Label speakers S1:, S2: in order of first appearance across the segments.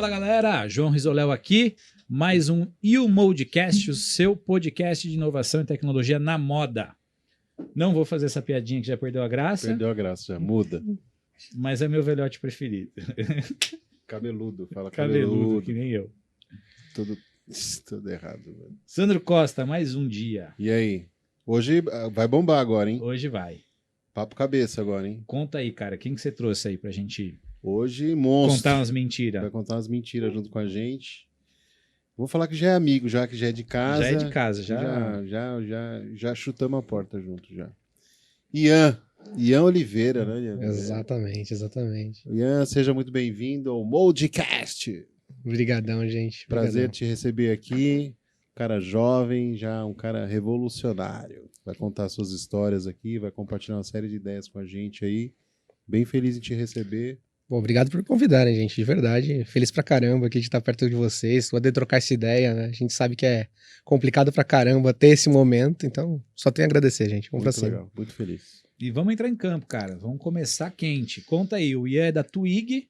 S1: Fala galera, João Risoléu aqui, mais um YouModcast, o seu podcast de inovação e tecnologia na moda. Não vou fazer essa piadinha que já perdeu a graça.
S2: Perdeu a graça, já muda.
S1: Mas é meu velhote preferido.
S2: Cabeludo, fala
S1: Cabeludo, que nem eu.
S2: Tudo errado, velho.
S1: Sandro Costa, mais um dia.
S2: E aí? Hoje vai bombar agora, hein?
S1: Hoje vai.
S2: Papo cabeça agora, hein?
S1: Conta aí, cara, quem que você trouxe aí pra gente
S2: Hoje, monstro.
S1: contar umas mentiras?
S2: Vai contar umas mentiras junto com a gente. Vou falar que já é amigo, já que já é de casa.
S1: Já é de casa,
S2: Já chutamos a porta junto, já. Ian Oliveira, né, Ian?
S3: Exatamente.
S2: Ian, seja muito bem-vindo ao Moldcast.
S3: Obrigadão, gente.
S2: Prazer te receber aqui. Um cara jovem, já um cara revolucionário. Vai contar suas histórias aqui, vai compartilhar uma série de ideias com a gente aí. Bem feliz em te receber.
S3: Bom, obrigado por me convidarem, gente, de verdade. Feliz pra caramba aqui de estar perto de vocês, poder trocar essa ideia, né? A gente sabe que é complicado pra caramba ter esse momento, então só tenho a agradecer, gente. Vamos pra
S2: Muito
S3: cima.
S2: legal, muito feliz.
S1: E vamos entrar em campo, cara. Vamos começar quente. Conta aí, o Ian é da Twig.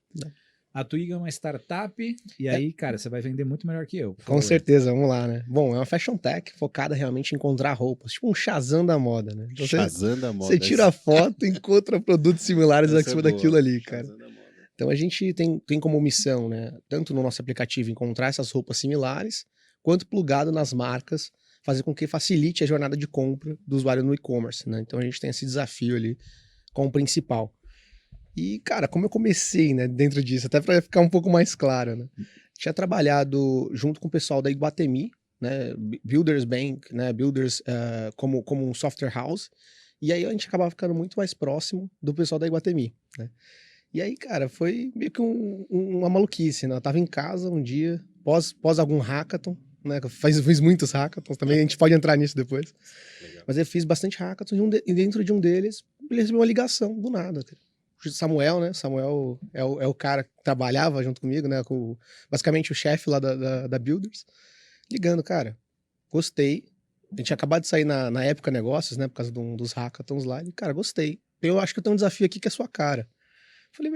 S1: A Twig é uma startup. E aí, cara, você vai vender muito melhor que eu.
S3: Com certeza, vamos lá, né? Bom, é uma fashion tech focada realmente em encontrar roupas, tipo um Shazam da moda, né? Então,
S2: Shazam da moda.
S3: você tira a foto e encontra produtos similares
S2: Essa
S3: acima
S2: é boa.
S3: daquilo ali, cara.
S2: Shazam da moda.
S3: Então a gente tem como missão, né, tanto no nosso aplicativo encontrar essas roupas similares, quanto plugado nas marcas, fazer com que facilite a jornada de compra do usuário no e-commerce, né? Então a gente tem esse desafio ali como principal. E, cara, como eu comecei, né, dentro disso, até para ficar um pouco mais claro, né? Tinha trabalhado junto com o pessoal da Iguatemi, né, Builders Bank, né, Builders como um software house, e aí a gente acabava ficando muito mais próximo do pessoal da Iguatemi, né? E aí, cara, foi meio que uma maluquice, né? Eu tava em casa um dia, pós algum hackathon, né? Eu fiz muitos hackathons também, a gente pode entrar nisso depois.
S2: Legal.
S3: Mas eu fiz bastante hackathons e dentro de um deles, ele recebeu uma ligação do nada, cara. O Samuel, né? Samuel é o cara que trabalhava junto comigo, né? Basicamente o chefe lá da Builders. Ligando, cara, gostei. A gente tinha acabado de sair na época negócios, né? Por causa dos hackathons lá. E, cara, gostei. Eu acho que eu tenho um desafio aqui que é a sua cara. Falei,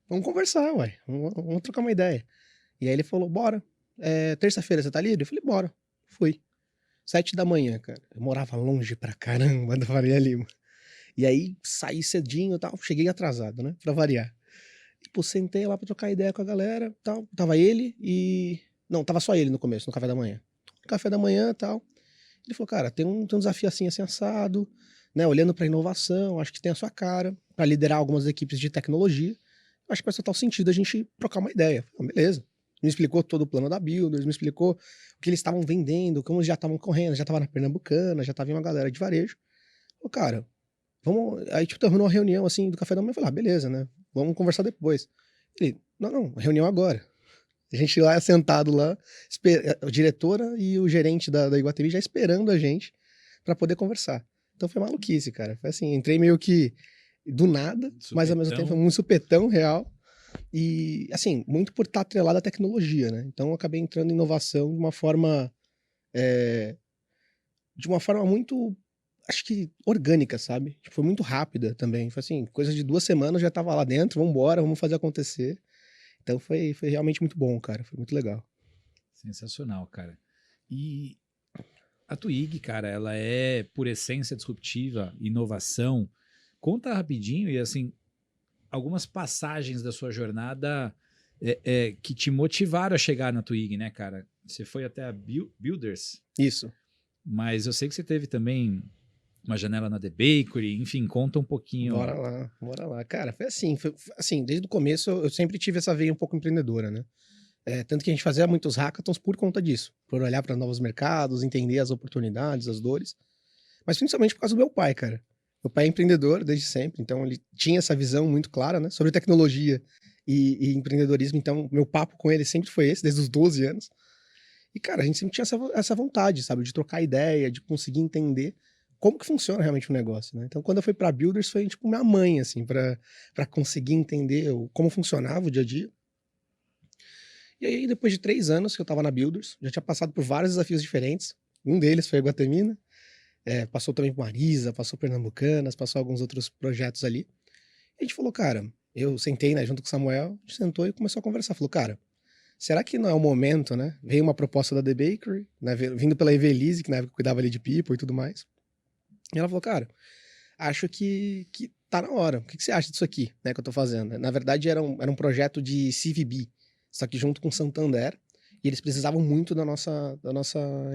S3: vamos conversar, uai. Vamos trocar uma ideia. E aí ele falou, bora. Terça-feira você tá livre? Eu falei, bora. Fui. 7 da manhã, cara. Eu morava longe pra caramba da Faria Lima. E aí saí cedinho e tal. Cheguei atrasado, né? Pra variar. E, pô, sentei lá pra trocar ideia com a galera tal. Tava ele e... Não, tava só ele no começo, no café da manhã. Café da manhã e tal. Ele falou, cara, tem um desafio assim assado, né? Olhando pra inovação, acho que tem a sua cara, para liderar algumas equipes de tecnologia. Acho que faz total sentido a gente trocar uma ideia. Falei, beleza. Me explicou todo o plano da Builders, me explicou o que eles estavam vendendo, como eles já estavam correndo, já estava na Pernambucana, já estava uma galera de varejo. Falei, cara, vamos... Aí, tipo, terminou a reunião, assim, do café da manhã. Eu falei, beleza, né? Vamos conversar depois. Ele, não, reunião agora. A gente lá, sentado lá, a diretora e o gerente da Iguatemi já esperando a gente para poder conversar. Então foi maluquice, cara. Foi assim, entrei meio que do nada,
S1: Supetão.
S3: mas ao mesmo tempo um supetão real. E, assim, muito por estar atrelado à tecnologia, né? Então eu acabei entrando em inovação de uma forma muito, acho que orgânica, sabe? Tipo, foi muito rápida também. Foi assim, coisa de 2 semanas eu já tava lá dentro, vambora, vamos fazer acontecer. Então foi realmente muito bom, cara. Foi muito legal.
S1: Sensacional, cara. E a Twig, cara, ela é, por essência, disruptiva, inovação. Conta rapidinho e, assim, algumas passagens da sua jornada que te motivaram a chegar na Twig, né, cara? Você foi até a Builders,
S3: Isso.
S1: mas eu sei que você teve também uma janela na The Bakery, enfim, conta um pouquinho.
S3: Bora lá. Cara, foi assim, desde o começo eu sempre tive essa veia um pouco empreendedora, né? Tanto que a gente fazia muitos hackathons por conta disso, por olhar para novos mercados, entender as oportunidades, as dores, mas principalmente por causa do meu pai, cara. Meu pai é empreendedor desde sempre, então ele tinha essa visão muito clara, né, sobre tecnologia e empreendedorismo, então meu papo com ele sempre foi esse, desde os 12 anos. E, cara, a gente sempre tinha essa vontade, sabe, de trocar ideia, de conseguir entender como que funciona realmente o negócio, né? Então, quando eu fui pra Builders, foi tipo minha mãe, assim, pra conseguir entender como funcionava o dia a dia. E aí, depois de 3 anos que eu tava na Builders, já tinha passado por vários desafios diferentes. Um deles foi a Iguatemi, né? Passou também por Marisa, passou por Pernambucanas, passou alguns outros projetos ali. E a gente falou, cara, eu sentei, né, junto com o Samuel, a gente sentou e começou a conversar. Falou, cara, será que não é o momento, né? Veio uma proposta da The Bakery, né? Vindo pela Evelise, que na época cuidava ali de people e tudo mais. E ela falou, cara, acho que tá na hora. O que você acha disso aqui, né, que eu tô fazendo? Na verdade, era um projeto de CVB, só que junto com Santander, e eles precisavam muito da nossa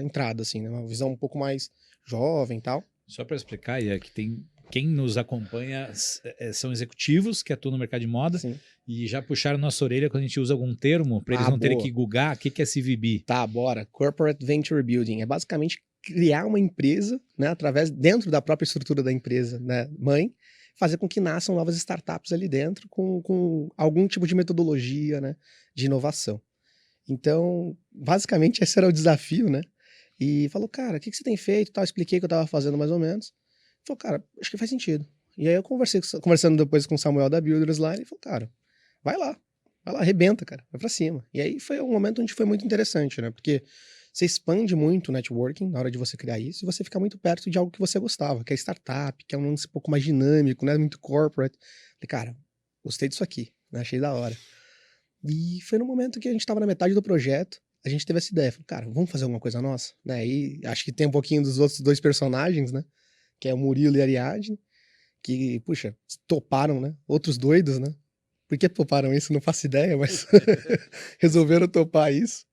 S3: entrada, assim, né? Uma visão um pouco mais jovem e tal.
S1: Só para explicar, Ian, que quem nos acompanha são executivos que atuam no mercado de moda.
S3: Assim.
S1: E já puxaram nossa orelha quando a gente usa algum termo, para eles não terem que googar o que é CVB.
S3: Tá, bora. Corporate Venture Building. É basicamente criar uma empresa, né, dentro da própria estrutura da empresa, né, mãe, fazer com que nasçam novas startups ali dentro com algum tipo de metodologia, né, de inovação. Então, basicamente, esse era o desafio, né? E falou, cara, o que você tem feito? Tal, expliquei o que eu tava fazendo mais ou menos. Falou, cara, acho que faz sentido. E aí eu conversando depois com o Samuel da Builders lá, ele falou, cara, vai lá, arrebenta, cara, vai pra cima. E aí foi um momento onde foi muito interessante, né? Porque você expande muito o networking na hora de você criar isso e você fica muito perto de algo que você gostava, que é startup, que é um lance um pouco mais dinâmico, né? Muito corporate. Falei, cara, gostei disso aqui, né? Achei da hora. E foi no momento que a gente tava na metade do projeto, a gente teve essa ideia. Falei, cara, vamos fazer alguma coisa nossa? Né? E acho que tem um pouquinho dos outros dois personagens, né? Que é o Murilo e a Ariadne, que, puxa, toparam, né? Outros doidos, né? Por que toparam isso? Não faço ideia, mas resolveram topar isso.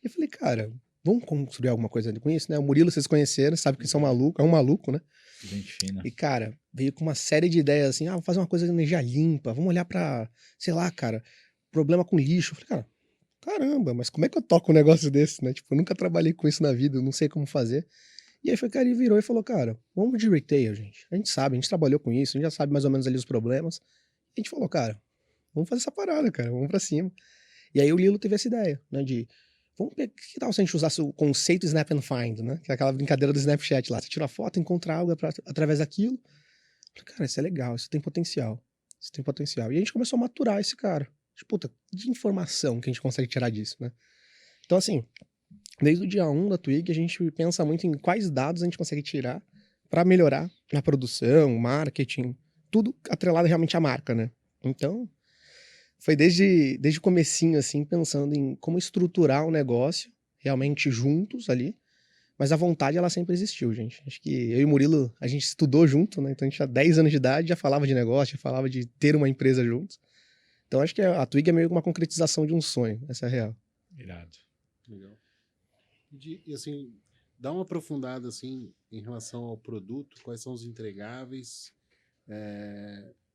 S3: E eu falei, cara, vamos construir alguma coisa com isso, né? O Murilo, vocês conheceram, sabe que são maluco, é um maluco, né?
S1: Gente fina.
S3: E, cara, veio com uma série de ideias assim, vamos fazer uma coisa de energia limpa, vamos olhar pra, sei lá, cara, problema com lixo. Eu falei, cara, caramba, mas como é que eu toco um negócio desse, né? Tipo, eu nunca trabalhei com isso na vida, eu não sei como fazer. E aí foi, cara, ele virou e falou, cara, vamos de retail, gente. A gente sabe, a gente trabalhou com isso, a gente já sabe mais ou menos ali os problemas. E a gente falou, cara, vamos fazer essa parada, cara, vamos pra cima. E aí o Lilo teve essa ideia, né, de, que tal se a gente usasse o conceito Snap and Find, né, que é aquela brincadeira do Snapchat lá, você tira a foto, encontra algo através daquilo. Eu falei, cara, isso é legal, isso tem potencial, isso tem potencial. E a gente começou a maturar esse cara. Tipo, puta, de informação que a gente consegue tirar disso, né? Então, assim, desde o dia 1 da Twig, a gente pensa muito em quais dados a gente consegue tirar para melhorar na produção, marketing, tudo atrelado realmente à marca, né? Então, foi desde o comecinho, assim, pensando em como estruturar o negócio realmente juntos ali, mas a vontade, ela sempre existiu, gente. Acho que eu e o Murilo, a gente estudou junto, né? Então, a gente tinha 10 anos de idade, já falava de negócio, já falava de ter uma empresa juntos. Então, acho que a Twig é meio que uma concretização de um sonho, essa é a real.
S1: Irado.
S2: Legal. E assim, dá uma aprofundada assim em relação ao produto, quais são os entregáveis,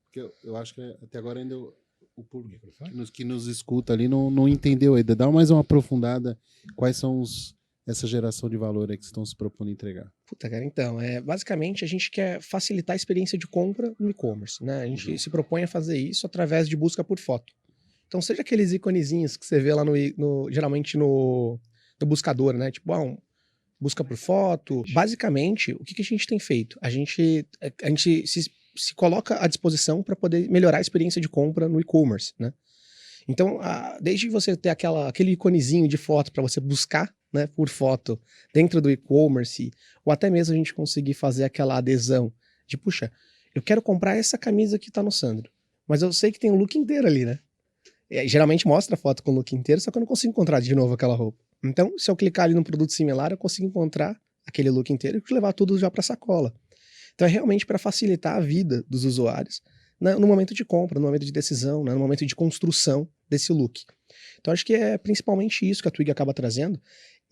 S2: porque eu acho que até agora ainda o público que nos escuta ali não entendeu ainda. Dá mais uma aprofundada, quais são essa geração de valor aí que estão se propondo a entregar.
S3: Puta, cara, então, basicamente a gente quer facilitar a experiência de compra no e-commerce, né? A gente se propõe a fazer isso através de busca por foto. Então, seja aqueles iconezinhos que você vê lá geralmente no buscador, né? Tipo, busca por foto. Basicamente, o que a gente tem feito? A gente se coloca à disposição para poder melhorar a experiência de compra no e-commerce, né? Então, desde você ter aquele iconezinho de foto para você buscar, né, por foto dentro do e-commerce, ou até mesmo a gente conseguir fazer aquela adesão de, puxa, eu quero comprar essa camisa que tá no Sandro, mas eu sei que tem um look inteiro ali, né? Geralmente mostra a foto com o look inteiro, só que eu não consigo encontrar de novo aquela roupa. Então, se eu clicar ali num produto similar, eu consigo encontrar aquele look inteiro e levar tudo já para sacola. Então, é realmente para facilitar a vida dos usuários, né, no momento de compra, no momento de decisão, né, no momento de construção desse look. Então, acho que é principalmente isso que a Twig acaba trazendo.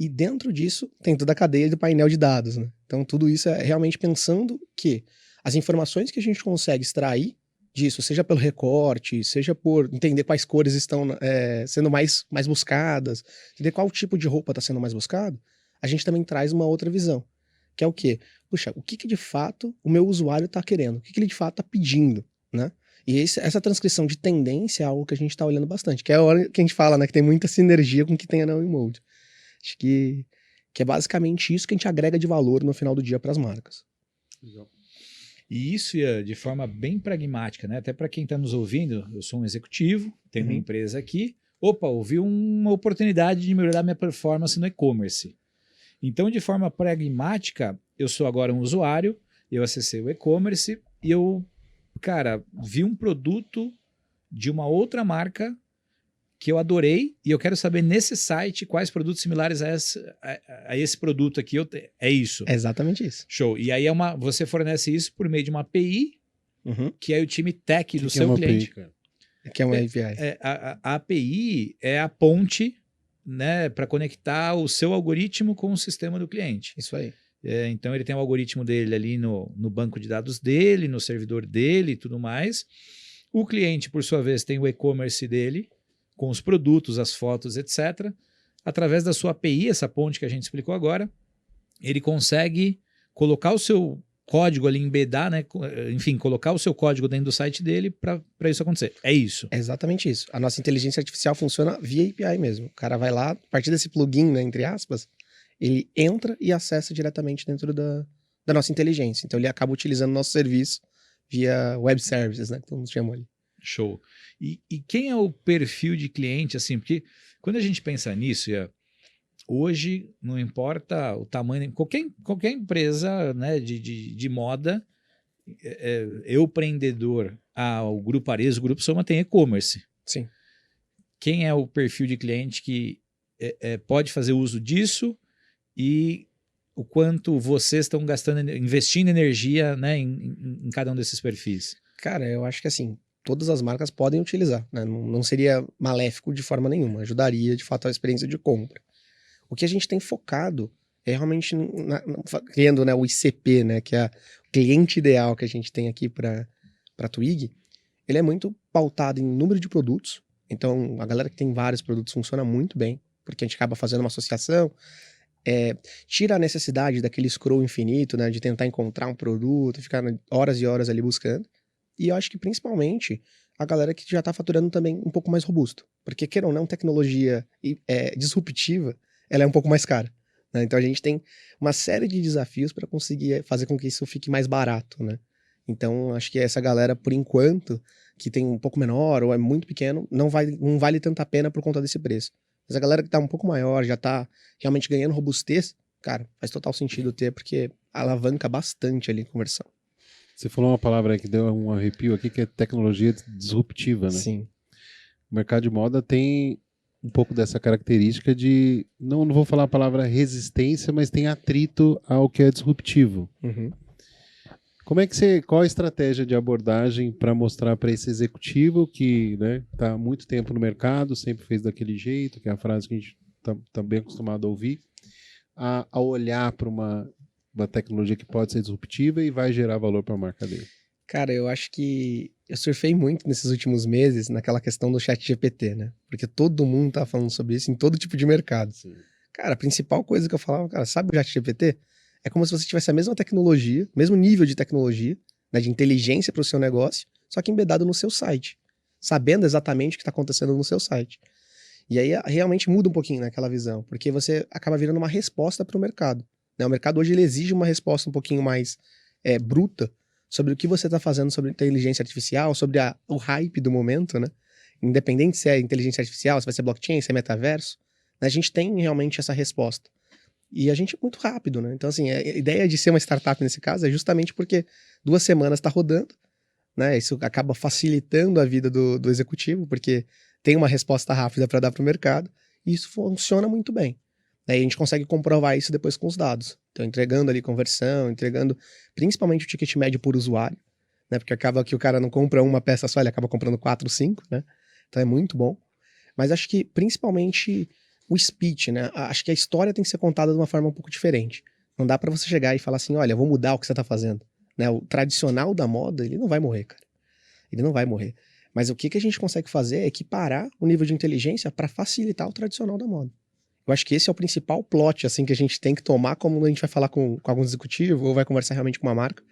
S3: E dentro disso, tem toda a cadeia do painel de dados, né? Então, tudo isso é realmente pensando que as informações que a gente consegue extrair disso, seja pelo recorte, seja por entender quais cores estão sendo mais buscadas, entender qual tipo de roupa está sendo mais buscado, a gente também traz uma outra visão, que é o quê? Puxa, o que de fato o meu usuário está querendo? O que ele de fato está pedindo, né? E essa transcrição de tendência é algo que a gente está olhando bastante, que é a hora que a gente fala, né, que tem muita sinergia com o que tem na Mode. Acho que é basicamente isso que a gente agrega de valor no final do dia para as marcas.
S2: Legal.
S1: E isso ia de forma bem pragmática, né? Até para quem está nos ouvindo, eu sou um executivo, tenho uma empresa aqui. Opa, ouvi uma oportunidade de melhorar minha performance no e-commerce. Então, de forma pragmática, eu sou agora um usuário, eu acessei o e-commerce e eu, cara, vi um produto de uma outra marca que eu adorei e eu quero saber nesse site quais produtos similares a esse produto aqui. É isso.
S3: É exatamente isso.
S1: Show. E aí você fornece isso por meio de uma API, que é o time tech do
S2: Que é
S1: seu
S2: uma
S1: cliente.
S2: API, cara?
S3: Que é uma API.
S1: A API é a ponte, né, para conectar o seu algoritmo com o sistema do cliente.
S3: Isso aí.
S1: Então ele tem o algoritmo dele ali no banco de dados dele, no servidor dele e tudo mais. O cliente, por sua vez, tem o e-commerce dele, com os produtos, as fotos, etc. Através da sua API, essa ponte que a gente explicou agora, ele consegue colocar o seu código ali, embedar, né? Enfim, colocar o seu código dentro do site dele para isso acontecer. É isso.
S3: É exatamente isso. A nossa inteligência artificial funciona via API mesmo. O cara vai lá, a partir desse plugin, né, entre aspas, ele entra e acessa diretamente dentro da nossa inteligência. Então ele acaba utilizando nosso serviço via web services, né, que todo mundo chama ali.
S1: Show. E quem é o perfil de cliente, assim? Porque quando a gente pensa nisso, hoje não importa o tamanho, qualquer empresa, né, de moda, eu empreendedor, o Grupo Arezzo, o Grupo Soma tem e-commerce.
S3: Sim.
S1: Quem é o perfil de cliente que pode fazer uso disso e o quanto vocês estão investindo energia, né, em cada um desses perfis?
S3: Cara, eu acho que assim, todas as marcas podem utilizar, né? Não seria maléfico de forma nenhuma, ajudaria de fato a experiência de compra. O que a gente tem focado é realmente criando, né, o ICP, né, que é o cliente ideal que a gente tem aqui para Twig. Ele é muito pautado em número de produtos. Então, a galera que tem vários produtos funciona muito bem, porque a gente acaba fazendo uma associação, tira a necessidade daquele scroll infinito, né, de tentar encontrar um produto, ficar horas e horas ali buscando. E eu acho que principalmente a galera que já está faturando também um pouco mais robusto. Porque, queira ou não, tecnologia disruptiva, ela é um pouco mais cara, né? Então a gente tem uma série de desafios para conseguir fazer com que isso fique mais barato, né? Então acho que essa galera, por enquanto, que tem um pouco menor ou é muito pequeno, não vale tanta pena por conta desse preço. Mas a galera que tá um pouco maior, já tá realmente ganhando robustez, cara, faz total sentido ter, porque alavanca bastante ali a conversão.
S2: Você falou uma palavra aí que deu um arrepio aqui, que é tecnologia disruptiva, né?
S3: Sim.
S2: O mercado de moda tem um pouco dessa característica de, não vou falar a palavra resistência, mas tem atrito ao que é disruptivo.
S3: Uhum.
S2: Qual a estratégia de abordagem para mostrar para esse executivo que, né, tá há muito tempo no mercado, sempre fez daquele jeito, que é a frase que a gente tá bem acostumado a ouvir, a olhar para uma tecnologia que pode ser disruptiva e vai gerar valor para a marca dele?
S3: Cara, eu acho que eu surfei muito nesses últimos meses naquela questão do ChatGPT, né? Porque todo mundo tá falando sobre isso em todo tipo de mercado.
S2: Sim.
S3: Cara, a principal coisa que eu falava, cara, sabe o ChatGPT? É como se você tivesse a mesma tecnologia, mesmo nível de tecnologia, né, de inteligência para o seu negócio, só que embedado no seu site, sabendo exatamente o que está acontecendo no seu site. E aí realmente muda um pouquinho naquela visão, porque você acaba virando uma resposta para o mercado. Né? O mercado hoje ele exige uma resposta um pouquinho mais bruta sobre o que você está fazendo sobre inteligência artificial, sobre o hype do momento, né? Independente se é inteligência artificial, se vai ser blockchain, se é metaverso, né? A gente tem realmente essa resposta. E a gente é muito rápido, né? Então, assim, a ideia de ser uma startup nesse caso é justamente porque 2 semanas está rodando, né? Isso acaba facilitando a vida do executivo, porque tem uma resposta rápida para dar para o mercado, e isso funciona muito bem. Aí a gente consegue comprovar isso depois com os dados. Então, entregando ali conversão, entregando principalmente o ticket médio por usuário, né? Porque acaba que o cara não compra uma peça só, ele acaba comprando 4, 5, né? Então é muito bom. Mas acho que principalmente o speech, né? Acho que a história tem que ser contada de uma forma um pouco diferente. Não dá para você chegar e falar assim, olha, vou mudar o que você tá fazendo. Né? O tradicional da moda, ele não vai morrer, cara. Ele não vai morrer. Mas o que a gente consegue fazer é equiparar o nível de inteligência para facilitar o tradicional da moda. Eu acho que esse é o principal plot, assim, que a gente tem que tomar como a gente vai falar com algum executivo ou vai conversar realmente com uma marca,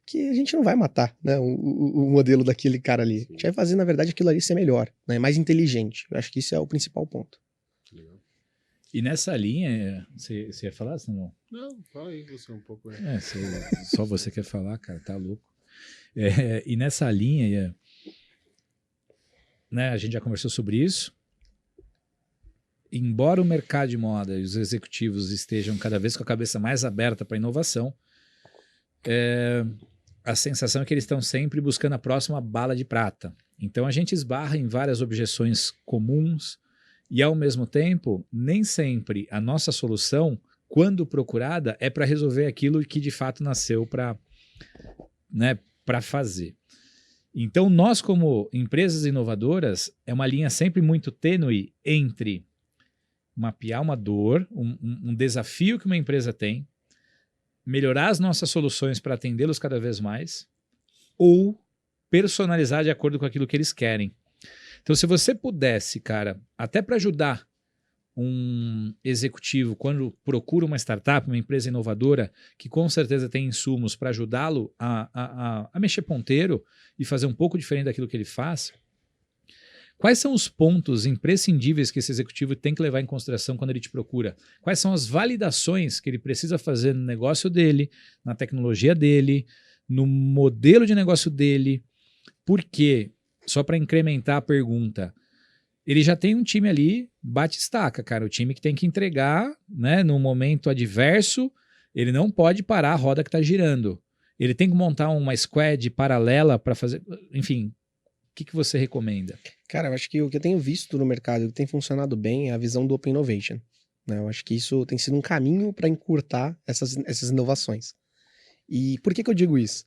S3: que a gente não vai matar, né, o modelo daquele cara ali. A gente vai fazer, na verdade, aquilo ali ser melhor, né, mais inteligente. Eu acho que isso é o principal ponto.
S1: E nessa linha, você ia falar, senão?
S2: Não, fala aí você um pouco.
S1: Só você quer falar, cara, tá louco. E nessa linha, né, a gente já conversou sobre isso. Embora o mercado de moda e os executivos estejam cada vez com a cabeça mais aberta para a inovação, a sensação é que eles estão sempre buscando a próxima bala de prata. Então a gente esbarra em várias objeções comuns e, ao mesmo tempo, nem sempre a nossa solução, quando procurada, é para resolver aquilo que de fato nasceu para, né, para fazer. Então, nós, como empresas inovadoras, é uma linha sempre muito tênue entre mapear uma dor, um desafio que uma empresa tem, melhorar as nossas soluções para atendê-los cada vez mais, ou personalizar de acordo com aquilo que eles querem. Então, se você pudesse, cara, até para ajudar um executivo quando procura uma startup, uma empresa inovadora, que com certeza tem insumos para ajudá-lo a mexer ponteiro e fazer um pouco diferente daquilo que ele faz, quais são os pontos imprescindíveis que esse executivo tem que levar em consideração quando ele te procura? Quais são as validações que ele precisa fazer no negócio dele, na tecnologia dele, no modelo de negócio dele? Porque, só para incrementar a pergunta, ele já tem um time ali, bate-estaca, cara. O time que tem que entregar, né, no momento adverso, ele não pode parar a roda que está girando. Ele tem que montar uma squad paralela para fazer... Enfim, o que você recomenda?
S3: Cara, eu acho que o que eu tenho visto no mercado que tem funcionado bem é a visão do Open Innovation, né? Eu acho que isso tem sido um caminho para encurtar essas inovações. E por que eu digo isso?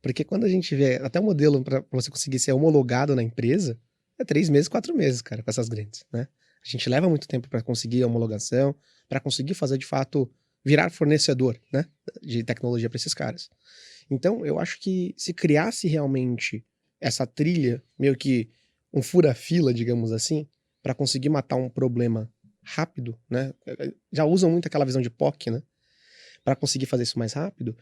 S3: Porque quando a gente vê até o modelo para você conseguir ser homologado na empresa, é 3 meses, 4 meses, cara, com essas grandes, né? A gente leva muito tempo para conseguir a homologação, para conseguir fazer de fato virar fornecedor, né, de tecnologia para esses caras. Então, eu acho que se criasse realmente essa trilha, meio que um fura-fila, digamos assim, para conseguir matar um problema rápido, né? Já usam muito aquela visão de POC, né? Para conseguir fazer isso mais rápido.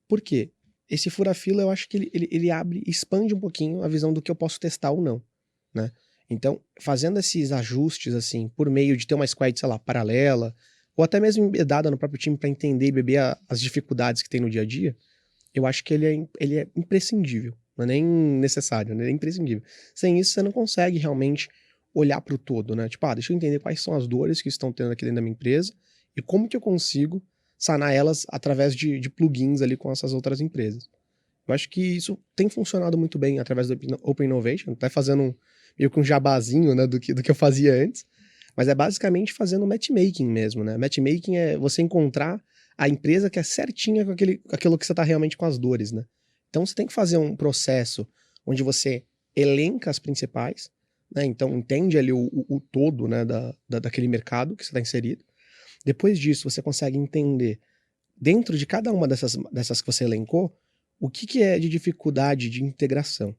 S3: Por quê? Esse fura-fila, eu acho que ele abre, expande um pouquinho a visão do que eu posso testar ou não, né? Então, fazendo esses ajustes, assim, por meio de ter uma squad, sei lá, paralela, ou até mesmo embedada no próprio time para entender e beber as dificuldades que tem no dia a dia, eu acho que ele é imprescindível. Não é nem necessário, né? É imprescindível. Sem isso, você não consegue realmente olhar para o todo, né? Tipo, deixa eu entender quais são as dores que estão tendo aqui dentro da minha empresa e como que eu consigo sanar elas através de plugins ali com essas outras empresas. Eu acho que isso tem funcionado muito bem através do Open Innovation, tá fazendo meio que um jabazinho, né, do que eu fazia antes, mas é basicamente fazendo matchmaking mesmo, né? Matchmaking é você encontrar a empresa que é certinha com aquilo que você tá realmente com as dores, né? Então você tem que fazer um processo onde você elenca as principais, né? Então entende ali o todo, né, daquele mercado que você está inserido. Depois disso, você consegue entender, dentro de cada uma dessas que você elencou, o que é de dificuldade de integração.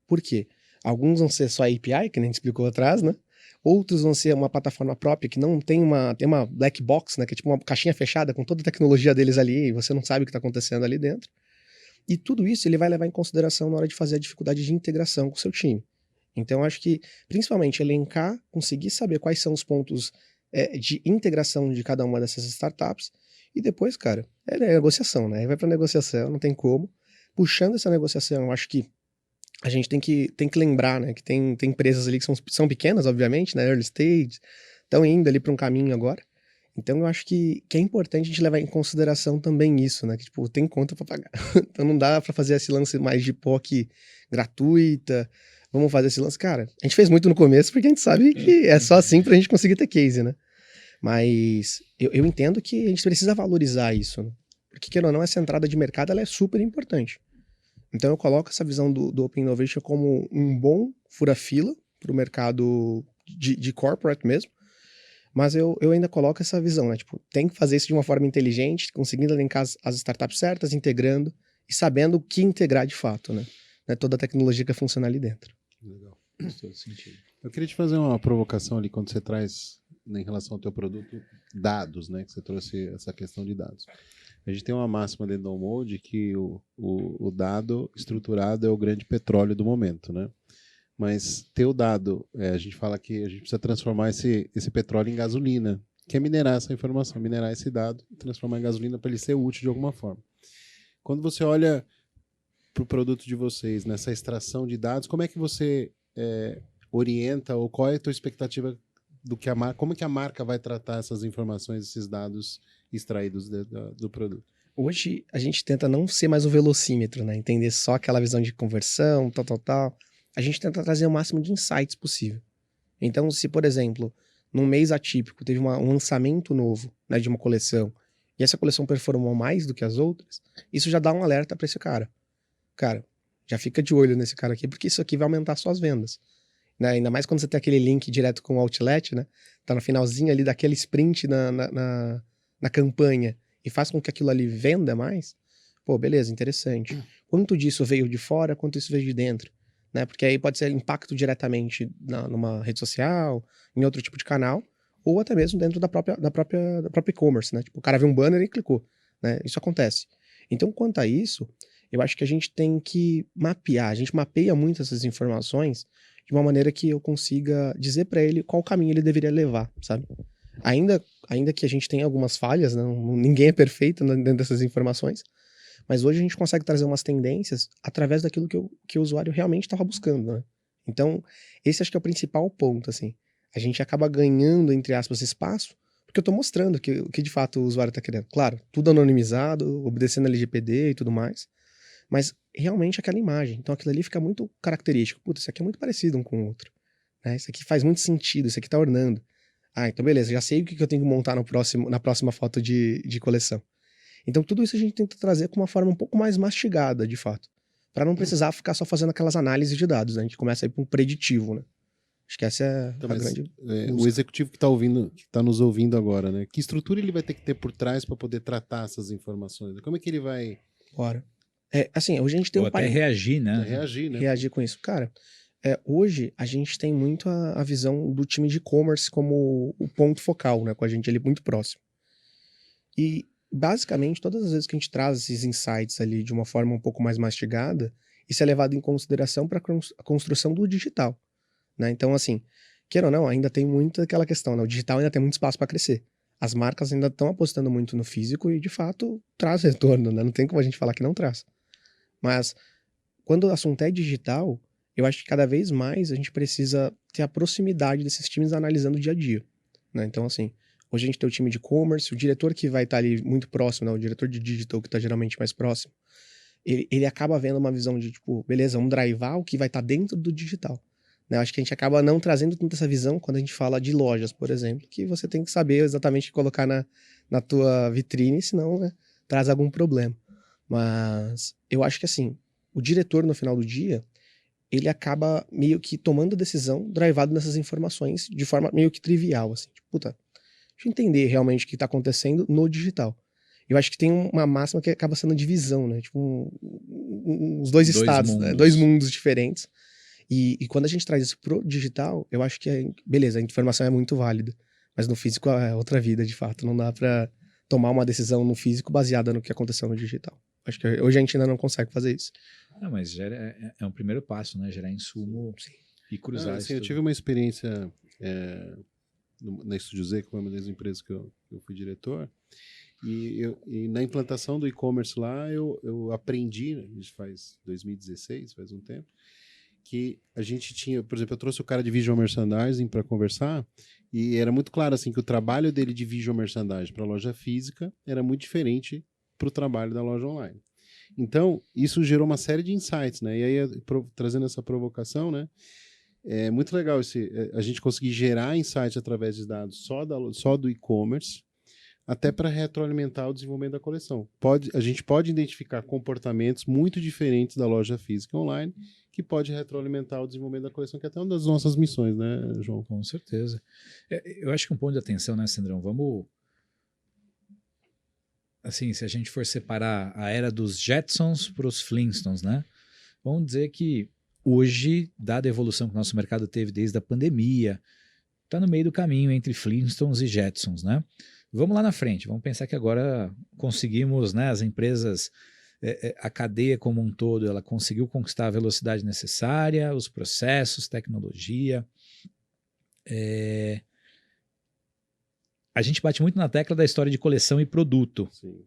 S3: Por quê? Alguns vão ser só API, que nem a gente explicou atrás, né? Outros vão ser uma plataforma própria que não tem uma black box, né? Que é tipo uma caixinha fechada com toda a tecnologia deles ali e você não sabe o que está acontecendo ali dentro. E tudo isso ele vai levar em consideração na hora de fazer a dificuldade de integração com o seu time. Então, eu acho que, principalmente, elencar, conseguir saber quais são os pontos de integração de cada uma dessas startups. E depois, cara, é negociação, né? Aí vai para negociação, não tem como. Puxando essa negociação, eu acho que a gente tem que lembrar, né? Que tem empresas ali que são pequenas, obviamente, né? Early stage, estão indo ali para um caminho agora. Então eu acho que é importante a gente levar em consideração também isso, né? Que, tipo, tem conta para pagar. Então não dá para fazer esse lance mais de POC gratuita. Vamos fazer esse lance. Cara, a gente fez muito no começo porque a gente sabe que é só assim pra gente conseguir ter case, né? Mas eu entendo que a gente precisa valorizar isso, né? Porque, querendo ou não, essa entrada de mercado ela é super importante. Então eu coloco essa visão do Open Innovation como um bom fura-fila para o mercado de corporate mesmo, mas eu ainda coloco essa visão, né? Tipo, tem que fazer isso de uma forma inteligente, conseguindo elencar as startups certas, integrando e sabendo o que integrar de fato, né? Não é toda a tecnologia que funciona ali dentro.
S2: Legal. Faz todo sentido. Eu queria te fazer uma provocação ali quando você traz, né, em relação ao teu produto, dados, né? Que você trouxe essa questão de dados. A gente tem uma máxima dentro do Mode que o dado estruturado é o grande petróleo do momento, né? Mas ter o dado, a gente fala que a gente precisa transformar esse petróleo em gasolina, que é minerar essa informação, minerar esse dado e transformar em gasolina para ele ser útil de alguma forma. Quando você olha para o produto de vocês, nessa extração de dados, como é que você orienta ou qual é a tua expectativa do que como que a marca vai tratar essas informações, esses dados extraídos do produto?
S3: Hoje a gente tenta não ser mais o velocímetro, né? Entender só aquela visão de conversão, tal. a gente tenta trazer o máximo de insights possível. Então, se, por exemplo, num mês atípico teve um lançamento novo, né, de uma coleção, e essa coleção performou mais do que as outras, isso já dá um alerta para esse cara. Cara, já fica de olho nesse cara aqui, porque isso aqui vai aumentar suas vendas. Né? Ainda mais quando você tem aquele link direto com o outlet, né? Tá no finalzinho ali daquele sprint na campanha e faz com que aquilo ali venda mais. Pô, beleza, interessante. Quanto disso veio de fora, quanto isso veio de dentro? Né? Porque aí pode ser impacto diretamente numa rede social, em outro tipo de canal, ou até mesmo dentro da própria e-commerce, né? Tipo, o cara vê um banner e clicou, né? Isso acontece. Então, quanto a isso, eu acho que a gente tem que mapear, a gente mapeia muito essas informações de uma maneira que eu consiga dizer para ele qual caminho ele deveria levar, sabe? Ainda que a gente tenha algumas falhas, né? Ninguém é perfeito dentro dessas informações, mas hoje a gente consegue trazer umas tendências através daquilo que o usuário realmente estava buscando, né? Então, esse acho que é o principal ponto, assim. A gente acaba ganhando, entre aspas, espaço, porque eu estou mostrando o que de fato o usuário está querendo. Claro, tudo anonimizado, obedecendo a LGPD e tudo mais, mas realmente aquela imagem. Então aquilo ali fica muito característico. Putz, isso aqui é muito parecido um com o outro. Né? Isso aqui faz muito sentido, isso aqui tá ornando. Ah, então beleza, já sei o que eu tenho que montar na próxima foto de coleção. Então tudo isso a gente tenta trazer com uma forma um pouco mais mastigada, de fato. Para não precisar ficar só fazendo aquelas análises de dados, né? A gente começa a ir para um preditivo, né? Acho que essa é
S2: Então,
S3: a grande...
S2: o executivo que tá nos ouvindo agora, né? Que estrutura ele vai ter que ter por trás para poder tratar essas informações? Como é que ele vai...
S3: Bora. Assim, hoje a gente tem
S1: Ou até reagir, né?
S2: Reagir, né?
S3: Reagir com isso. Cara, hoje a gente tem muito a visão do time de e-commerce como o ponto focal, né? Com a gente ali muito próximo. E, basicamente, todas as vezes que a gente traz esses insights ali de uma forma um pouco mais mastigada, isso é levado em consideração para a construção do digital. Né? Então, assim, queira ou não, ainda tem muito aquela questão, né? O digital ainda tem muito espaço para crescer. As marcas ainda estão apostando muito no físico e, de fato, traz retorno, né? Não tem como a gente falar que não traz. Mas, quando o assunto é digital, eu acho que cada vez mais a gente precisa ter a proximidade desses times analisando o dia a dia. Né? Então, assim, hoje a gente tem o time de e-commerce, o diretor que vai estar ali muito próximo, né? O diretor de digital que está geralmente mais próximo, ele acaba vendo uma visão de, tipo, beleza, vamos drivar o que vai estar dentro do digital. Né? Acho que a gente acaba não trazendo tanta essa visão quando a gente fala de lojas, por exemplo, que você tem que saber exatamente o que colocar na tua vitrine, senão, né, traz algum problema. Mas eu acho que, assim, o diretor, no final do dia, ele acaba meio que tomando a decisão drivado nessas informações de forma meio que trivial, assim. Tipo, puta, deixa eu entender realmente o que está acontecendo no digital. Eu acho que tem uma máxima que acaba sendo divisão, né? Tipo, uns dois estados, né? Dois mundos diferentes. E quando a gente traz isso pro digital, eu acho que, beleza, a informação é muito válida, mas no físico é outra vida, de fato. Não dá pra tomar uma decisão no físico baseada no que aconteceu no digital. Acho que hoje a gente ainda não consegue fazer isso.
S1: Não, mas é um primeiro passo, né? Gerar insumo e cruzar isso.
S2: Eu tive uma experiência na Estúdio Z, que foi uma das empresas que eu fui diretor, e na implantação do e-commerce lá, eu aprendi, né, isso faz 2016, faz um tempo, que a gente tinha, por exemplo, eu trouxe o cara de Visual Merchandising para conversar, e era muito claro assim que o trabalho dele de Visual Merchandising para a loja física era muito diferente para o trabalho da loja online. Então, isso gerou uma série de insights, né? E aí, trazendo essa provocação, né? É muito legal a gente conseguir gerar insights através de dados só do e-commerce, até para retroalimentar o desenvolvimento da coleção. A gente pode identificar comportamentos muito diferentes da loja física online, que pode retroalimentar o desenvolvimento da coleção, que é até uma das nossas missões, né, João?
S1: Com certeza. Eu acho que um ponto de atenção, né, Sandrão? Vamos... Assim, se a gente for separar a era dos Jetsons para os Flintstones, né? Vamos dizer que hoje, dada a evolução que o nosso mercado teve desde a pandemia, está no meio do caminho entre Flintstones e Jetsons, né? Vamos lá na frente, vamos pensar que agora conseguimos, né, as empresas, a cadeia como um todo, ela conseguiu conquistar a velocidade necessária, os processos, tecnologia. A gente bate muito na tecla da história de coleção e produto.
S2: Sim.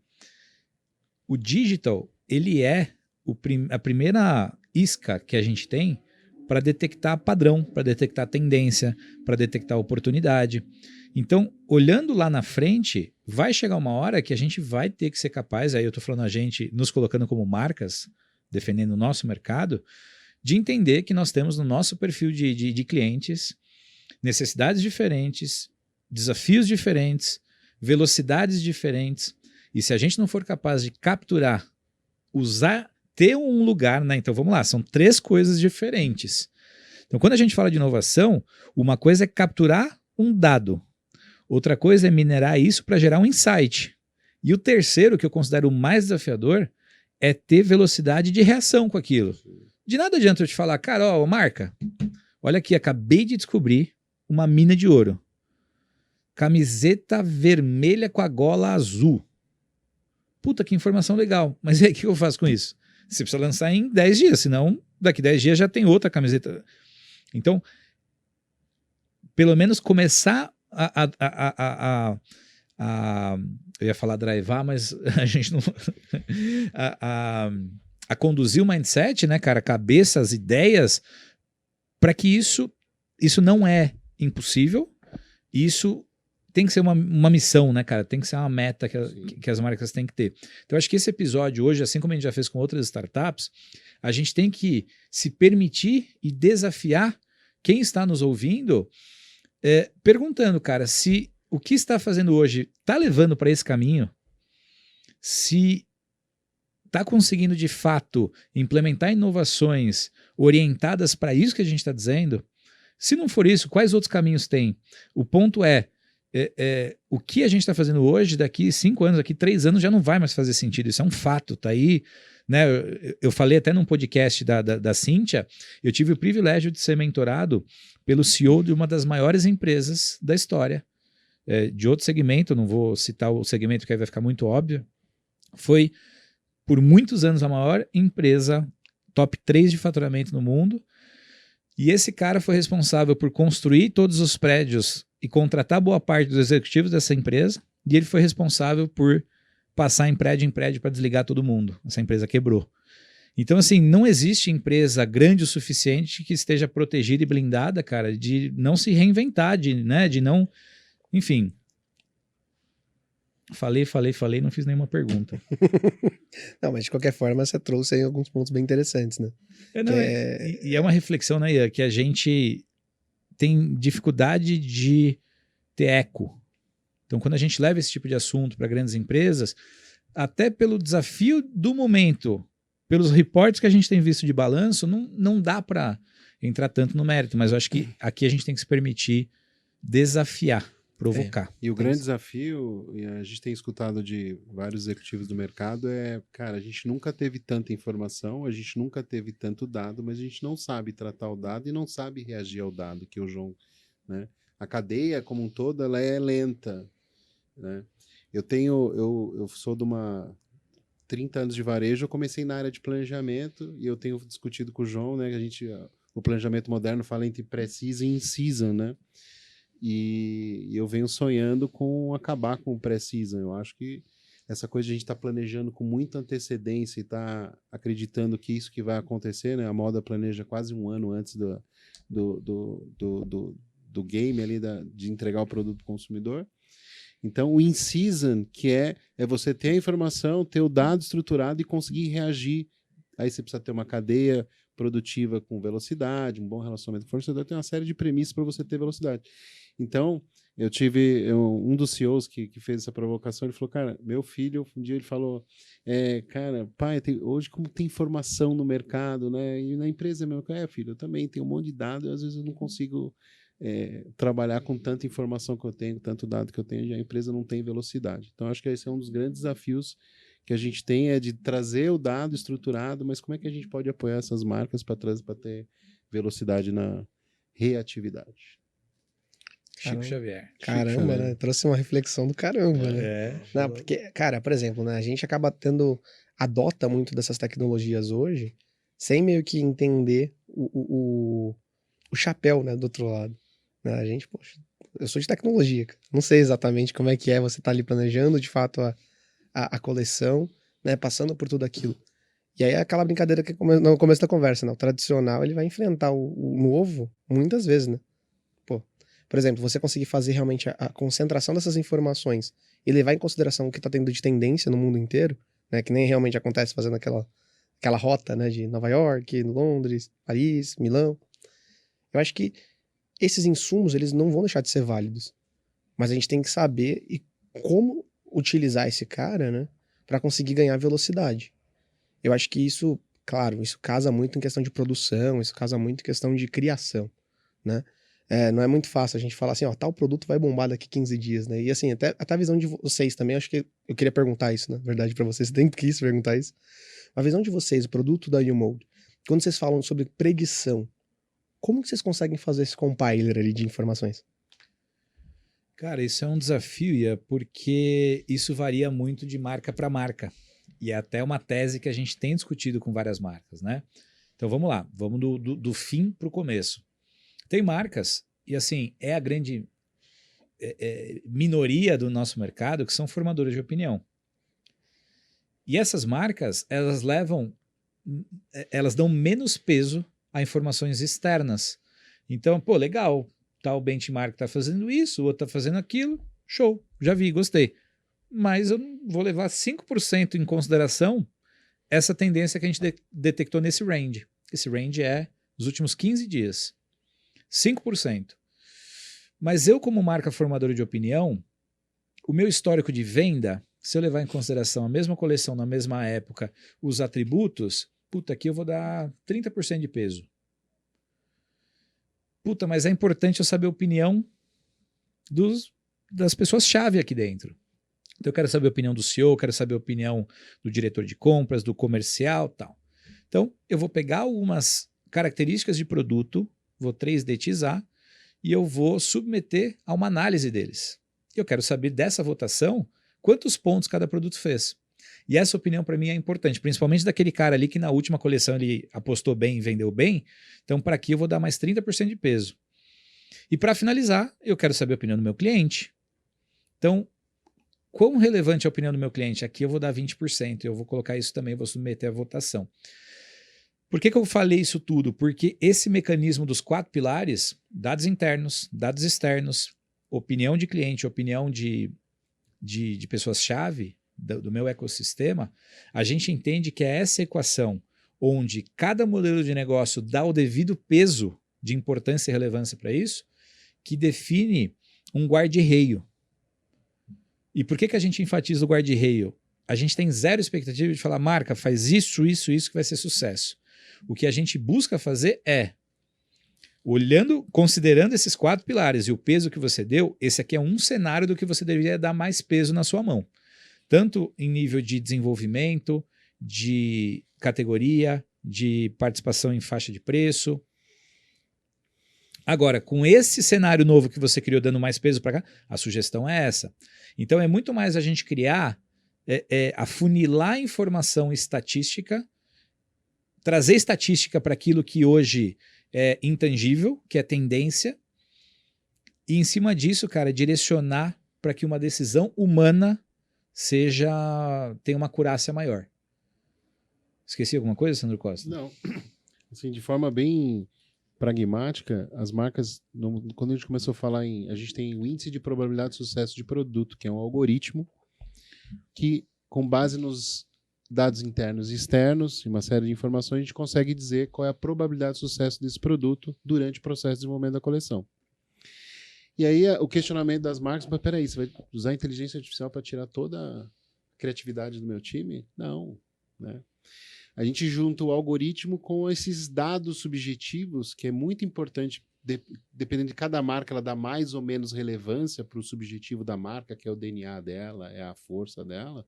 S1: O digital, ele é a primeira isca que a gente tem para detectar padrão, para detectar tendência, para detectar oportunidade. Então, olhando lá na frente, vai chegar uma hora que a gente vai ter que ser capaz, aí eu estou falando a gente, nos colocando como marcas, defendendo o nosso mercado, de entender que nós temos no nosso perfil de clientes necessidades diferentes, desafios diferentes, velocidades diferentes. E se a gente não for capaz de capturar, usar, ter um lugar, né? Então vamos lá, são 3 coisas diferentes. Então quando a gente fala de inovação, uma coisa é capturar um dado, outra coisa é minerar isso para gerar um insight. E o terceiro, que eu considero o mais desafiador, é ter velocidade de reação com aquilo. De nada adianta eu te falar, cara, ó, marca, olha aqui, acabei de descobrir uma mina de ouro. Camiseta vermelha com a gola azul. Puta, que informação legal. Mas e aí, o que eu faço com isso? Você precisa lançar em 10 dias, senão daqui 10 dias já tem outra camiseta. Então, pelo menos começar eu ia falar drivar, mas a gente não... a conduzir o mindset, né, cara? A cabeça, as ideias, para que isso não é impossível, isso tem que ser uma missão, né, cara? Tem que ser uma meta que as marcas têm que ter. Então, acho que esse episódio hoje, assim como a gente já fez com outras startups, a gente tem que se permitir e desafiar quem está nos ouvindo, perguntando, cara, se o que está fazendo hoje está levando para esse caminho, se está conseguindo, de fato, implementar inovações orientadas para isso que a gente está dizendo. Se não for isso, quais outros caminhos tem? O ponto é o que a gente está fazendo hoje, daqui 5 anos, daqui 3 anos, já não vai mais fazer sentido. Isso é um fato, tá aí. Né? Eu falei até num podcast da Cíntia, eu tive o privilégio de ser mentorado pelo CEO de uma das maiores empresas da história, de outro segmento, não vou citar o segmento que aí vai ficar muito óbvio, foi por muitos anos a maior empresa, top 3 de faturamento no mundo, e esse cara foi responsável por construir todos os prédios e contratar boa parte dos executivos dessa empresa, e ele foi responsável por passar em prédio para desligar todo mundo. Essa empresa quebrou. Então, assim, não existe empresa grande o suficiente que esteja protegida e blindada, cara, de não se reinventar, de não... Enfim... Falei, não fiz nenhuma pergunta.
S3: Não, mas de qualquer forma você trouxe aí alguns pontos bem interessantes, né?
S1: E é uma reflexão, né, Ian, que a gente tem dificuldade de ter eco. Então, quando a gente leva esse tipo de assunto para grandes empresas, até pelo desafio do momento, pelos reportes que a gente tem visto de balanço, não dá para entrar tanto no mérito, mas eu acho que aqui a gente tem que se permitir desafiar, provocar.
S2: E o grande desafio, e a gente tem escutado de vários executivos do mercado, cara, a gente nunca teve tanta informação, a gente nunca teve tanto dado, mas a gente não sabe tratar o dado e não sabe reagir ao dado, que o João, né? A cadeia como um todo, ela é lenta, né? Eu sou de uma 30 anos de varejo, eu comecei na área de planejamento e eu tenho discutido com o João, né? O planejamento moderno fala entre pré-season e in-season, né? E eu venho sonhando com acabar com o pré-season. Eu acho que essa coisa de a gente estar planejando com muita antecedência e estar acreditando que isso que vai acontecer, né? A moda planeja quase um ano antes do game ali, de entregar o produto para o consumidor. Então, o in-season, que é você ter a informação, ter o dado estruturado e conseguir reagir. Aí você precisa ter uma cadeia produtiva com velocidade, um bom relacionamento com o fornecedor, tem uma série de premissas para você ter velocidade. Então, eu tive um dos CEOs que fez essa provocação, ele falou, cara, meu filho, um dia ele falou, cara, pai, hoje como tem informação no mercado, né, e na empresa mesmo, filho, eu também tenho um monte de dados, e às vezes eu não consigo trabalhar com tanta informação que eu tenho, tanto dado que eu tenho, e a empresa não tem velocidade. Então, acho que esse é um dos grandes desafios que a gente tem, de trazer o dado estruturado, mas como é que a gente pode apoiar essas marcas para ter velocidade na reatividade?
S1: Chico Xavier.
S3: Caramba, né? Trouxe uma reflexão do caramba, né? Não, porque, cara, por exemplo, né? A gente acaba adota muito dessas tecnologias hoje, sem meio que entender o chapéu, né, do outro lado. Né? A gente, poxa, eu sou de tecnologia, cara. Não sei exatamente como é que você tá ali planejando, de fato, a coleção, né, passando por tudo aquilo. E aí é aquela brincadeira que no começo da conversa, né? O tradicional, ele vai enfrentar o novo muitas vezes, né? Pô, por exemplo, você conseguir fazer realmente a concentração dessas informações e levar em consideração o que tá tendo de tendência no mundo inteiro, né? Que nem realmente acontece fazendo aquela rota, né, de Nova York, Londres, Paris, Milão. Eu acho que esses insumos, eles não vão deixar de ser válidos. Mas a gente tem que saber como utilizar esse cara, né, para conseguir ganhar velocidade. Eu acho que isso, claro, isso casa muito em questão de produção, isso casa muito em questão de criação, né? Não é muito fácil a gente falar assim, ó, tal produto vai bombar daqui 15 dias, né? E assim, até a visão de vocês também, acho que eu queria perguntar isso, na verdade, para vocês, tem que perguntar isso. A visão de vocês, o produto da YouMold, quando vocês falam sobre predição, como que vocês conseguem fazer esse compiler ali de informações?
S1: Cara, isso é um desafio, Ian, porque isso varia muito de marca para marca. E é até uma tese que a gente tem discutido com várias marcas, né? Então vamos lá, vamos do fim para o começo. Tem marcas, e assim, é a grande minoria do nosso mercado que são formadoras de opinião. E essas marcas, elas dão menos peso a informações externas. Então, pô, legal, tal benchmark está fazendo isso, o outro está fazendo aquilo, show, já vi, gostei. Mas eu não vou levar 5% em consideração essa tendência que a gente detectou nesse range. Esse range é os últimos 15 dias. 5%. Mas eu, como marca formadora de opinião, o meu histórico de venda, se eu levar em consideração a mesma coleção na mesma época, os atributos, puta, aqui eu vou dar 30% de peso. Puta, mas é importante eu saber a opinião das pessoas-chave aqui dentro. Então eu quero saber a opinião do CEO, quero saber a opinião do diretor de compras, do comercial, tal. Então eu vou pegar algumas características de produto, vou 3D-tizar e eu vou submeter a uma análise deles. Eu quero saber dessa votação quantos pontos cada produto fez. E essa opinião para mim é importante, principalmente daquele cara ali que na última coleção ele apostou bem e vendeu bem. Então para aqui eu vou dar mais 30% de peso. E para finalizar, eu quero saber a opinião do meu cliente. Então, quão relevante é a opinião do meu cliente? Aqui eu vou dar 20%, eu vou colocar isso também, vou submeter a votação. Por que eu falei isso tudo? Porque esse mecanismo dos 4 pilares, dados internos, dados externos, opinião de cliente, opinião de pessoas-chave do meu ecossistema, a gente entende que é essa equação onde cada modelo de negócio dá o devido peso de importância e relevância para isso, que define um guarda-reio. E por que a gente enfatiza o guarda-reio? A gente tem zero expectativa de falar, marca, faz isso, isso, isso que vai ser sucesso. O que a gente busca fazer é, considerando esses 4 pilares e o peso que você deu, esse aqui é um cenário do que você deveria dar mais peso na sua mão. Tanto em nível de desenvolvimento, de categoria, de participação em faixa de preço. Agora, com esse cenário novo que você criou dando mais peso para cá, a sugestão é essa. Então é muito mais a gente criar, afunilar a informação estatística, trazer estatística para aquilo que hoje é intangível, que é tendência, e em cima disso, cara, direcionar para que uma decisão humana tenha uma acurácia maior. Esqueci alguma coisa, Sandro Costa?
S2: Não. Assim, de forma bem pragmática, as marcas, quando a gente começou a falar a gente tem o índice de probabilidade de sucesso de produto, que é um algoritmo que, com base nos dados internos e externos e uma série de informações, a gente consegue dizer qual é a probabilidade de sucesso desse produto durante o processo de desenvolvimento da coleção. E aí o questionamento das marcas, mas peraí, você vai usar a inteligência artificial para tirar toda a criatividade do meu time? Não, né? A gente junta o algoritmo com esses dados subjetivos, que é muito importante, dependendo de cada marca, ela dá mais ou menos relevância para o subjetivo da marca, que é o DNA dela, é a força dela.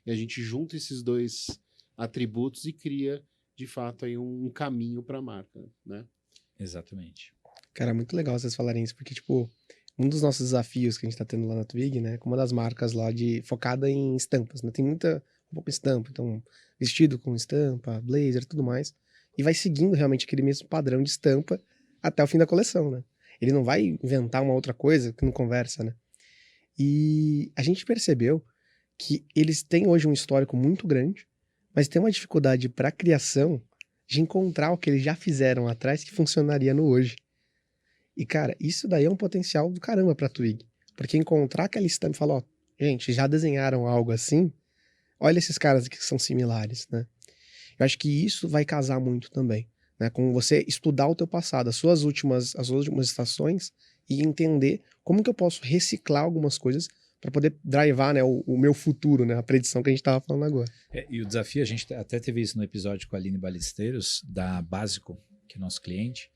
S2: E a gente junta esses 2 atributos e cria, de fato, aí um caminho para a marca, né?
S1: Exatamente.
S3: Cara, muito legal vocês falarem isso, porque, tipo, um dos nossos desafios que a gente tá tendo lá na Twig, né, como uma das marcas lá focada em estampas, né, tem muita roupa com estampa, então, vestido com estampa, blazer e tudo mais, e vai seguindo realmente aquele mesmo padrão de estampa até o fim da coleção, né? Ele não vai inventar uma outra coisa que não conversa, né? E a gente percebeu que eles têm hoje um histórico muito grande, mas tem uma dificuldade para a criação de encontrar o que eles já fizeram atrás que funcionaria no hoje. E, cara, isso daí é um potencial do caramba pra Twig. Porque encontrar aquela estampa e falar, ó, gente, já desenharam algo assim? Olha esses caras aqui que são similares, né? Eu acho que isso vai casar muito também, né? Com você estudar o teu passado, as suas últimas estações e entender como que eu posso reciclar algumas coisas para poder drivar, né, o meu futuro, né? A predição que a gente estava falando agora.
S1: E o desafio, a gente até teve isso no episódio com a Aline Balesteiros, da Básico, que é nosso cliente,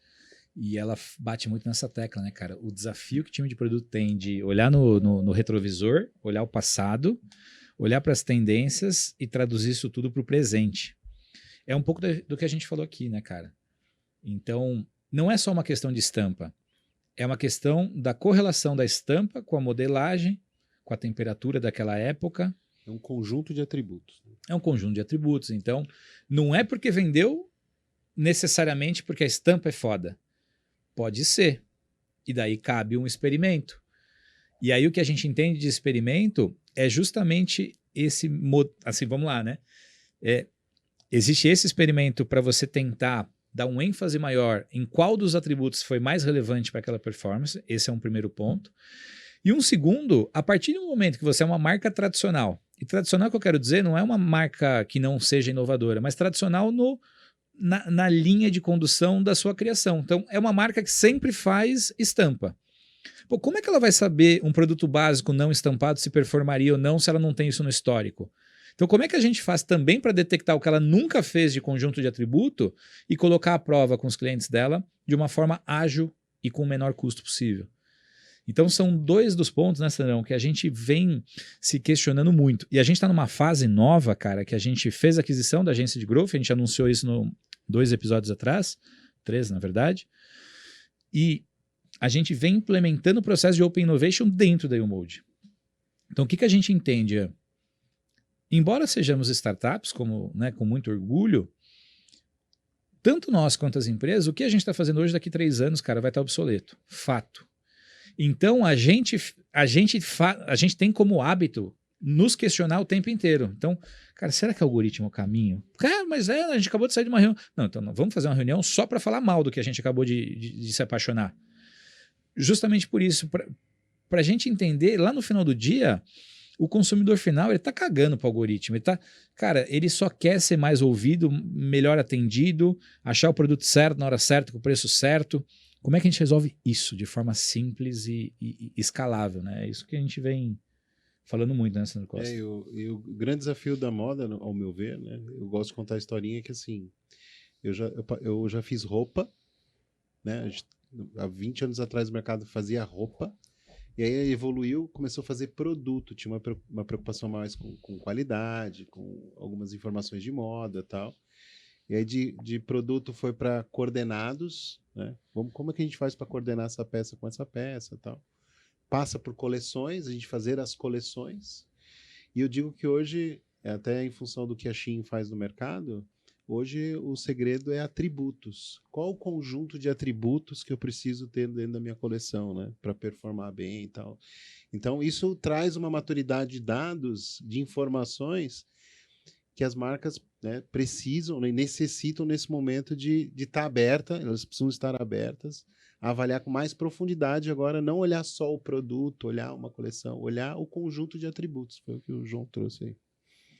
S1: e ela bate muito nessa tecla, né, cara? O desafio que o time de produto tem de olhar no retrovisor, olhar o passado, olhar para as tendências e traduzir isso tudo para o presente. É um pouco do que a gente falou aqui, né, cara? Então, não é só uma questão de estampa, é uma questão da correlação da estampa com a modelagem, com a temperatura daquela época.
S2: É um conjunto de atributos.
S1: É um conjunto de atributos. Então, não é porque vendeu necessariamente porque a estampa é foda. Pode ser. E daí cabe um experimento. E aí o que a gente entende de experimento é justamente esse... Assim, vamos lá, né? Existe esse experimento para você tentar dar um ênfase maior em qual dos atributos foi mais relevante para aquela performance. Esse é um primeiro ponto. E um segundo, a partir do momento que você é uma marca tradicional, e tradicional que eu quero dizer não é uma marca que não seja inovadora, mas tradicional na linha de condução da sua criação. Então, é uma marca que sempre faz estampa. Pô, como é que ela vai saber um produto básico não estampado se performaria ou não se ela não tem isso no histórico? Então, como é que a gente faz também para detectar o que ela nunca fez de conjunto de atributo e colocar à prova com os clientes dela de uma forma ágil e com o menor custo possível? Então são dois dos pontos, né, Sandrão, que a gente vem se questionando muito. E a gente está numa fase nova, cara, que a gente fez a aquisição da agência de growth, a gente anunciou isso 2 episódios atrás, 3 na verdade, e a gente vem implementando o processo de Open Innovation dentro da YouMold. Então o que a gente entende? Embora sejamos startups, com muito orgulho, tanto nós quanto as empresas, o que a gente está fazendo hoje daqui 3 anos, cara, vai estar obsoleto. Fato. Então, a gente tem como hábito nos questionar o tempo inteiro. Então, cara, será que é algoritmo o caminho? Mas a gente acabou de sair de uma reunião. Não, então vamos fazer uma reunião só para falar mal do que a gente acabou de se apaixonar. Justamente por isso, para a gente entender, lá no final do dia, o consumidor final, ele tá cagando pro algoritmo. Ele só quer ser mais ouvido, melhor atendido, achar o produto certo, na hora certa, com o preço certo. Como é que a gente resolve isso de forma simples e escalável, né? É isso que a gente vem falando muito, né, Sandro Costa?
S2: E o grande desafio da moda, ao meu ver, né? Eu gosto de contar a historinha que, assim, eu já fiz roupa, né? Há 20 anos atrás o mercado fazia roupa, e aí evoluiu, começou a fazer produto, tinha uma preocupação mais com qualidade, com algumas informações de moda e tal. E aí de produto foi para coordenados, né? Como é que a gente faz para coordenar essa peça com essa peça e tal? Passa por coleções, a gente fazer as coleções. E eu digo que hoje, até em função do que a Shein faz no mercado, hoje o segredo é atributos. Qual o conjunto de atributos que eu preciso ter dentro da minha coleção, né? Para performar bem e tal. Então, isso traz uma maturidade de dados, de informações que as marcas, né, precisam, né, necessitam nesse momento de estar aberta, elas precisam estar abertas a avaliar com mais profundidade agora, não olhar só o produto, olhar uma coleção, olhar o conjunto de atributos, foi o que o João trouxe aí.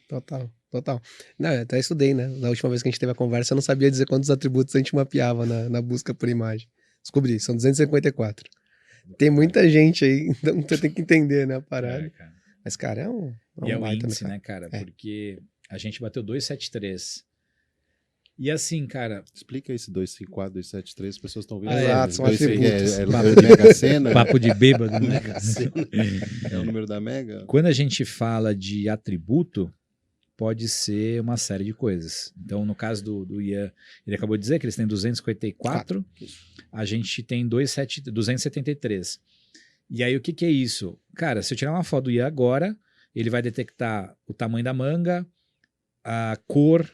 S3: Total. Não, eu até estudei, né? Na última vez que a gente teve a conversa, eu não sabia dizer quantos atributos a gente mapeava na busca por imagem. Descobri, são 254. Tem muita gente aí, então você tem que entender, né, a parada.
S1: Cara.
S3: Mas, cara, é um
S1: baita índice, né, cara? Porque a gente bateu 273. E assim, cara...
S2: Explica esse 254, 273, as pessoas estão vendo.
S3: Exato, são atributos.
S2: É Mega Sena.
S1: Papo de bêbado, né?
S2: Mega Sena. É o número da Mega.
S1: Quando a gente fala de atributo, pode ser uma série de coisas. Então, no caso do Ian, ele acabou de dizer que eles têm 254, a gente tem 273. E aí, o que é isso? Cara, se eu tirar uma foto do Ian agora, ele vai detectar o tamanho da manga, a cor,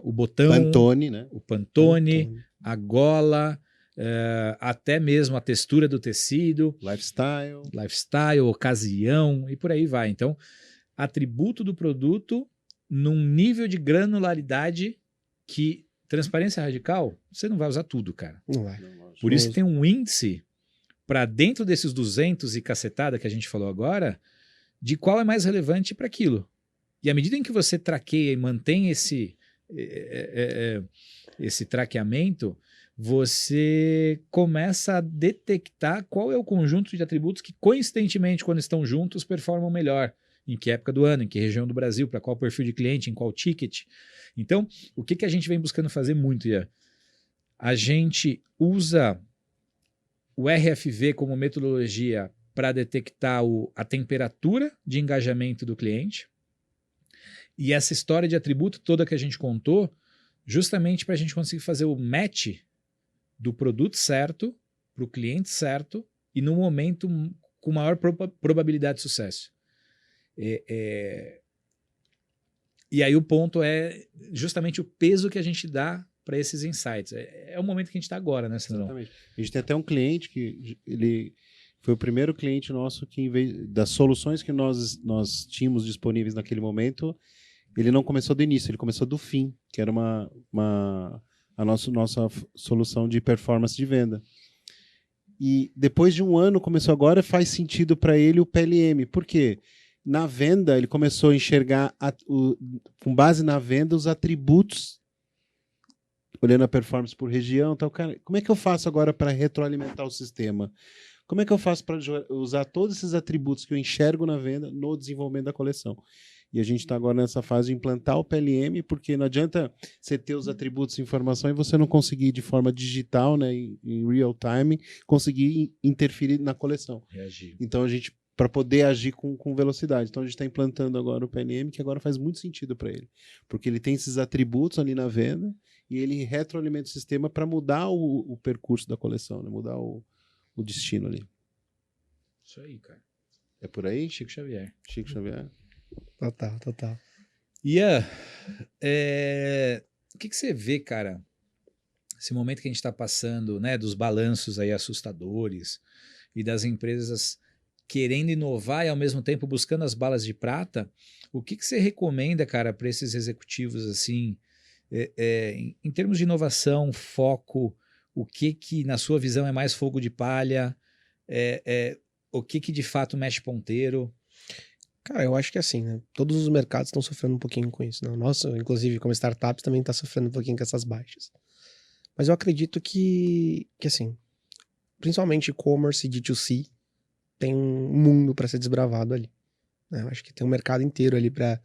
S1: o botão,
S2: Pantone, né?
S1: o Pantone, a gola, até mesmo a textura do tecido, lifestyle, ocasião e por aí vai. Então, atributo do produto num nível de granularidade que transparência radical, você não vai usar tudo, cara.
S3: Não vai.
S1: Por isso tem um índice para dentro desses 200 e cacetada que a gente falou agora, de qual é mais relevante para aquilo. E à medida em que você traqueia e mantém esse traqueamento, você começa a detectar qual é o conjunto de atributos que, coincidentemente, quando estão juntos, performam melhor. Em que época do ano, em que região do Brasil, para qual perfil de cliente, em qual ticket. Então, o que a gente vem buscando fazer muito, Ian? A gente usa o RFV como metodologia para detectar a temperatura de engajamento do cliente. E essa história de atributo toda que a gente contou, justamente para a gente conseguir fazer o match do produto certo, para o cliente certo, e no momento com maior probabilidade de sucesso. E aí o ponto é justamente o peso que a gente dá para esses insights. É o momento que a gente está agora, né, Sandrão?
S2: Exatamente. A gente tem até um cliente que ele foi o primeiro cliente nosso que, em vez das soluções que nós tínhamos disponíveis naquele momento, ele não começou do início, ele começou do fim, que era a nossa solução de performance de venda. E depois de um ano, começou agora, faz sentido para ele o PLM. Por quê? Na venda, ele começou a enxergar, com base na venda, os atributos, olhando a performance por região. Então, cara, como é que eu faço agora para retroalimentar o sistema? Como é que eu faço para usar todos esses atributos que eu enxergo na venda no desenvolvimento da coleção? E a gente está agora nessa fase de implantar o PLM, porque não adianta você ter os atributos de informação e você não conseguir, de forma digital, né, em real time, conseguir interferir na coleção.
S1: Reagir.
S2: Então, a gente, para poder agir com velocidade. Então, a gente está implantando agora o PLM, que agora faz muito sentido para ele. Porque ele tem esses atributos ali na venda e ele retroalimenta o sistema para mudar o percurso da coleção, né? Mudar o destino ali.
S1: Isso aí, cara.
S2: É por aí?
S1: Chico Xavier.
S2: Chico Xavier.
S3: Total.
S1: Ian, o que você vê, cara, esse momento que a gente está passando, né, dos balanços aí assustadores e das empresas querendo inovar e ao mesmo tempo buscando as balas de prata, o que você recomenda, cara, para esses executivos assim, em termos de inovação, foco, o que na sua visão é mais fogo de palha, o que de fato mexe ponteiro?
S3: Cara, eu acho que assim, né? Todos os mercados estão sofrendo um pouquinho com isso, né? Nossa, inclusive, como startups, também está sofrendo um pouquinho com essas baixas. Mas eu acredito que assim, principalmente e-commerce e D2C, tem um mundo para ser desbravado ali, né? Eu acho que tem um mercado inteiro ali para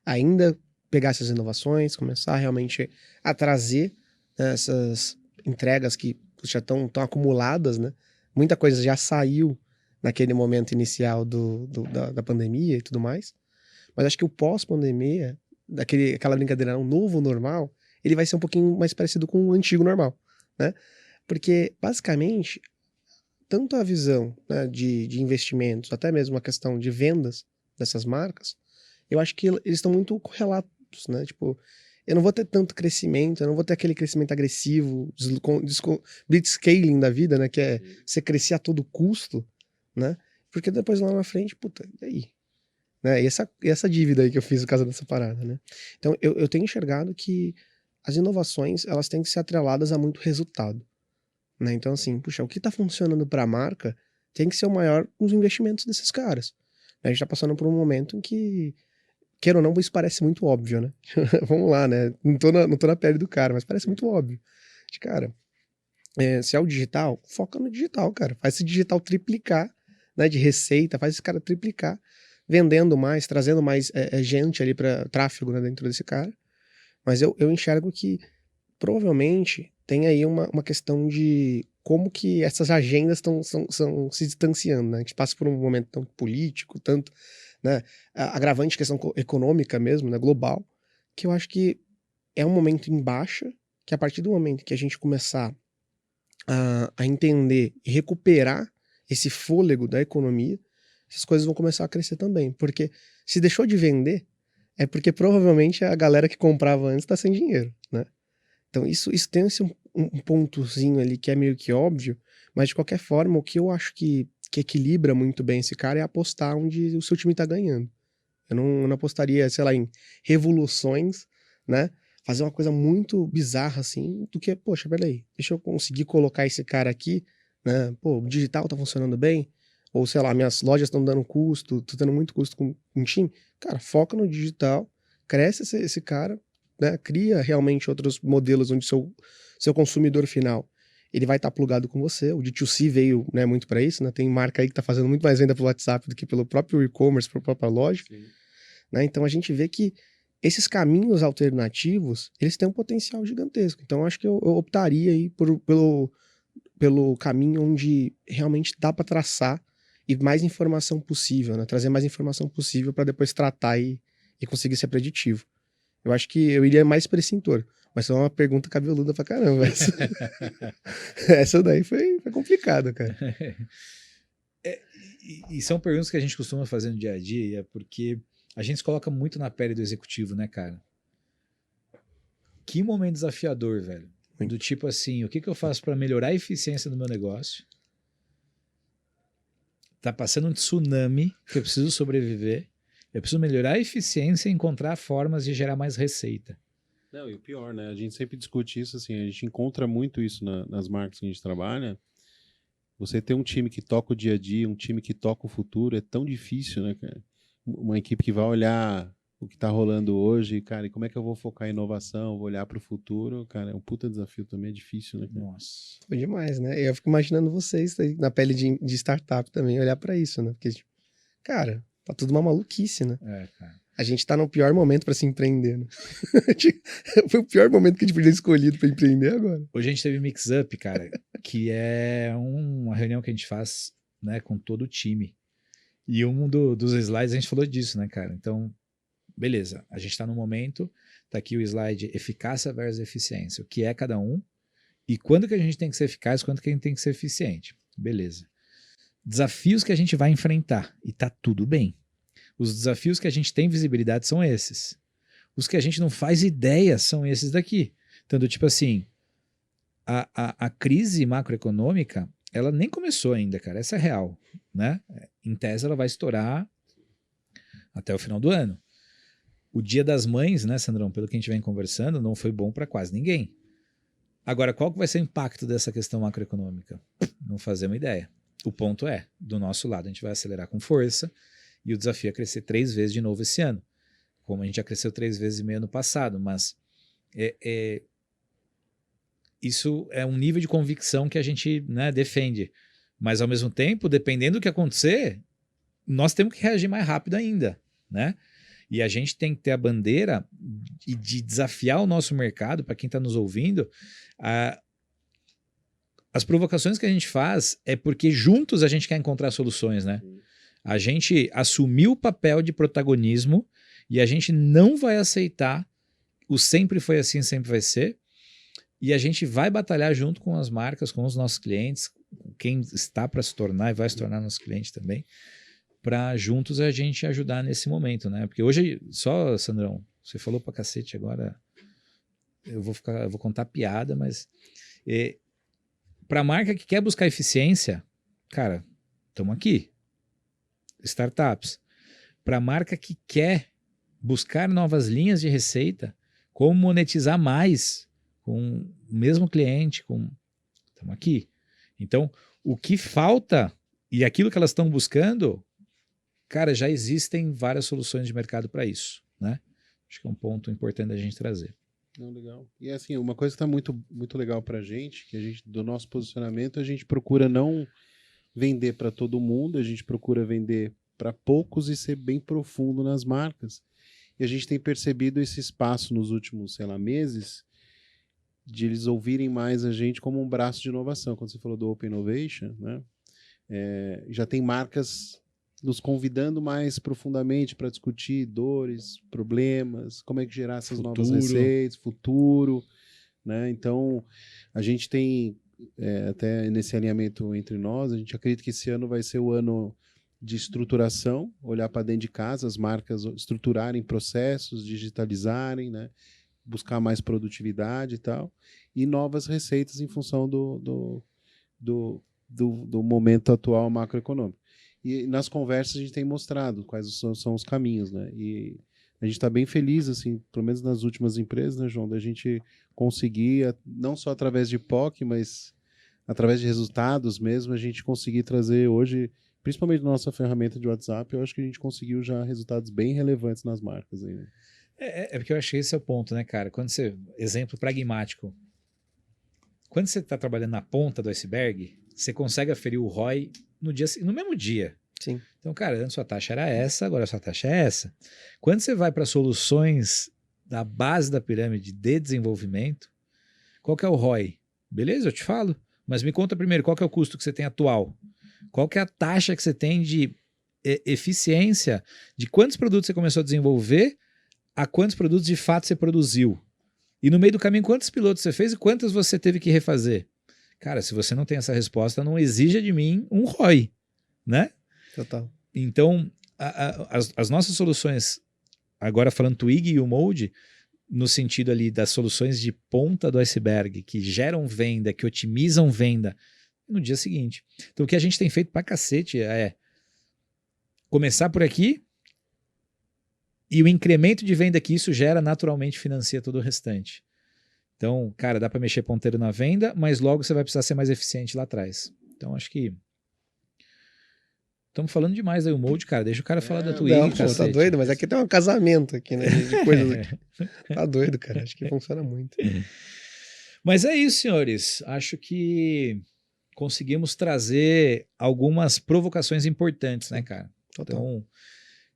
S3: ainda pegar essas inovações, começar realmente a trazer, né, essas entregas que já estão acumuladas, né? Muita coisa já saiu naquele momento inicial da pandemia e tudo mais. Mas acho que o pós-pandemia, aquela brincadeira, um novo normal, ele vai ser um pouquinho mais parecido com o antigo normal, né? Porque, basicamente, tanto a visão, né, de investimentos, até mesmo a questão de vendas dessas marcas, eu acho que eles estão muito correlatos, né? Tipo, eu não vou ter tanto crescimento, eu não vou ter aquele crescimento agressivo, blitzscaling da vida, né? Que é você crescer a todo custo, né? Porque depois lá na frente, puta, e aí? Né? E essa dívida aí que eu fiz por causa dessa parada, né? Então, eu tenho enxergado que as inovações, elas têm que ser atreladas a muito resultado, né? Então, assim, puxa, o que tá funcionando para a marca tem que ser o maior nos investimentos desses caras. A gente tá passando por um momento em que, queira ou não, isso parece muito óbvio, né? Vamos lá, né? Não tô na pele do cara, mas parece muito óbvio. Cara, se é o digital, foca no digital, cara. Faz esse digital triplicar, né, de receita, faz esse cara triplicar, vendendo mais, trazendo mais gente ali para tráfego, né, dentro desse cara. Mas eu enxergo que provavelmente tem aí uma questão de como que essas agendas estão se distanciando, né? A gente passa por um momento tão político, tanto, né, agravante questão econômica mesmo, né, global, que eu acho que é um momento em baixa, que a partir do momento que a gente começar a entender e recuperar esse fôlego da economia, essas coisas vão começar a crescer também. Porque se deixou de vender, é porque provavelmente a galera que comprava antes está sem dinheiro, né? Então isso tem um pontozinho ali que é meio que óbvio, mas de qualquer forma, o que eu acho que equilibra muito bem esse cara é apostar onde o seu time tá ganhando. Eu não apostaria, sei lá, em revoluções, né? Fazer uma coisa muito bizarra assim, do que, poxa, peraí, deixa eu conseguir colocar esse cara aqui, né? Pô, o digital tá funcionando bem, ou sei lá, minhas lojas estão dando custo, tô tendo muito custo com um time. Cara, foca no digital, cresce esse cara, né, cria realmente outros modelos onde seu consumidor final ele vai estar plugado com você. O D2C veio, né, muito para isso, né? Tem marca aí que está fazendo muito mais venda pelo WhatsApp do que pelo próprio e-commerce, pela própria loja. Né? Então a gente vê que esses caminhos alternativos, eles têm um potencial gigantesco. Então acho que eu optaria aí pelo caminho onde realmente dá para traçar e mais informação possível, né? Trazer mais informação possível para depois tratar e conseguir ser preditivo. Eu acho que eu iria mais para esse entorno. Mas é uma pergunta cabeluda pra caramba. Essa daí foi complicada, cara.
S1: E são perguntas que a gente costuma fazer no dia a dia, porque a gente se coloca muito na pele do executivo, né, cara? Que momento desafiador, velho.
S3: Muito.
S1: Do tipo assim, o que eu faço para melhorar a eficiência do meu negócio? Tá passando um tsunami que eu preciso sobreviver. Eu preciso melhorar a eficiência e encontrar formas de gerar mais receita.
S2: Não, e o pior, né? A gente sempre discute isso, assim, a gente encontra muito isso nas marcas que a gente trabalha. Você ter um time que toca o dia a dia, um time que toca o futuro, é tão difícil, né, cara? Uma equipe que vai olhar o que tá rolando hoje, cara, e como é que eu vou focar em inovação, vou olhar pro futuro, cara, é um puta desafio também, é difícil, né, cara?
S1: Nossa.
S3: Foi demais, né? Eu fico imaginando vocês aí, na pele de startup também, olhar pra isso, né? Porque, tipo, cara, tá tudo uma maluquice, né?
S1: Cara.
S3: A gente tá no pior momento pra se empreender, né? Foi o pior momento que a gente podia ter escolhido pra empreender agora.
S1: Hoje a gente teve Mix Up, cara, que é uma reunião que a gente faz, né, com todo o time. E dos slides a gente falou disso, né, cara? Então, beleza, a gente tá no momento, tá aqui o slide eficácia versus eficiência. O que é cada um e quando que a gente tem que ser eficaz, quando que a gente tem que ser eficiente. Beleza. Desafios que a gente vai enfrentar e tá tudo bem. Os desafios que a gente tem visibilidade são esses. Os que a gente não faz ideia são esses daqui. Então, tipo assim, a crise macroeconômica, ela nem começou ainda, cara. Essa é real, né? Em tese, ela vai estourar até o final do ano. O Dia das Mães, né, Sandrão, pelo que a gente vem conversando, não foi bom para quase ninguém. Agora, qual que vai ser o impacto dessa questão macroeconômica? Não fazemos ideia. O ponto é, do nosso lado, a gente vai acelerar com força e o desafio é crescer 3 vezes de novo esse ano. Como a gente já cresceu 3,5 vezes no passado, mas isso é um nível de convicção que a gente, né, defende. Mas, ao mesmo tempo, dependendo do que acontecer, nós temos que reagir mais rápido ainda, né? E a gente tem que ter a bandeira de desafiar o nosso mercado, para quem está nos ouvindo, as provocações que a gente faz é porque juntos a gente quer encontrar soluções, né? A gente assumiu o papel de protagonismo e a gente não vai aceitar o sempre foi assim, sempre vai ser. E a gente vai batalhar junto com as marcas, com os nossos clientes, quem está para se tornar e vai se tornar nosso cliente também, para juntos a gente ajudar nesse momento, né? Porque hoje, só, Sandrão, você falou pra cacete agora, eu vou contar piada, mas para a marca que quer buscar eficiência, cara, estamos aqui. Startups. Para a marca que quer buscar novas linhas de receita, como monetizar mais com o mesmo cliente, estamos aqui. Então, o que falta e aquilo que elas estão buscando, cara, já existem várias soluções de mercado para isso, né? Acho que é um ponto importante da gente trazer.
S2: Não, legal. E assim, uma coisa que está muito, muito legal para a gente, do nosso posicionamento, a gente procura não vender para todo mundo, a gente procura vender para poucos e ser bem profundo nas marcas. E a gente tem percebido esse espaço nos últimos, sei lá, meses, de eles ouvirem mais a gente como um braço de inovação. Quando você falou do Open Innovation, né? Já tem marcas nos convidando mais profundamente para discutir dores, problemas, como é que gerar essas novas receitas, futuro, né? Então, a gente tem, até nesse alinhamento entre nós, a gente acredita que esse ano vai ser o ano de estruturação, olhar para dentro de casa, as marcas estruturarem processos, digitalizarem, né? Buscar mais produtividade e tal, e novas receitas em função do momento atual macroeconômico. E nas conversas a gente tem mostrado quais são os caminhos, né? E a gente está bem feliz, assim, pelo menos nas últimas empresas, né, João, da gente conseguir, não só através de POC, mas através de resultados mesmo, a gente conseguir trazer hoje, principalmente na nossa ferramenta de WhatsApp, eu acho que a gente conseguiu já resultados bem relevantes nas marcas aí, né?
S1: É porque eu achei esse é o ponto, né, cara? Exemplo pragmático. Quando você está trabalhando na ponta do iceberg, você consegue aferir o ROI no mesmo dia.
S3: Sim.
S1: Então, cara, antes sua taxa era essa, agora sua taxa é essa. Quando você vai para soluções da base da pirâmide de desenvolvimento, qual que é o ROI? Beleza, eu te falo. Mas me conta primeiro, qual que é o custo que você tem atual? Qual que é a taxa que você tem de eficiência de quantos produtos você começou a desenvolver a quantos produtos de fato você produziu? E no meio do caminho, quantos pilotos você fez e quantos você teve que refazer? Cara, se você não tem essa resposta, não exija de mim um ROI, né?
S3: Total.
S1: Então, as nossas soluções, agora falando Twig e Umode, no sentido ali das soluções de ponta do iceberg, que geram venda, que otimizam venda, no dia seguinte. Então, o que a gente tem feito pra cacete é começar por aqui e o incremento de venda que isso gera naturalmente financia todo o restante. Então, cara, dá para mexer ponteiro na venda, mas logo você vai precisar ser mais eficiente lá atrás. Então, acho que estamos falando demais da Umode, cara. Deixa o cara falar da Twig,
S3: Não, pô, tá doido? Mas aqui tem um casamento aqui, né? De coisas aqui. Tá doido, cara. Acho que funciona muito.
S1: Mas é isso, senhores. Acho que conseguimos trazer algumas provocações importantes, né, cara?
S3: Total.
S1: Então,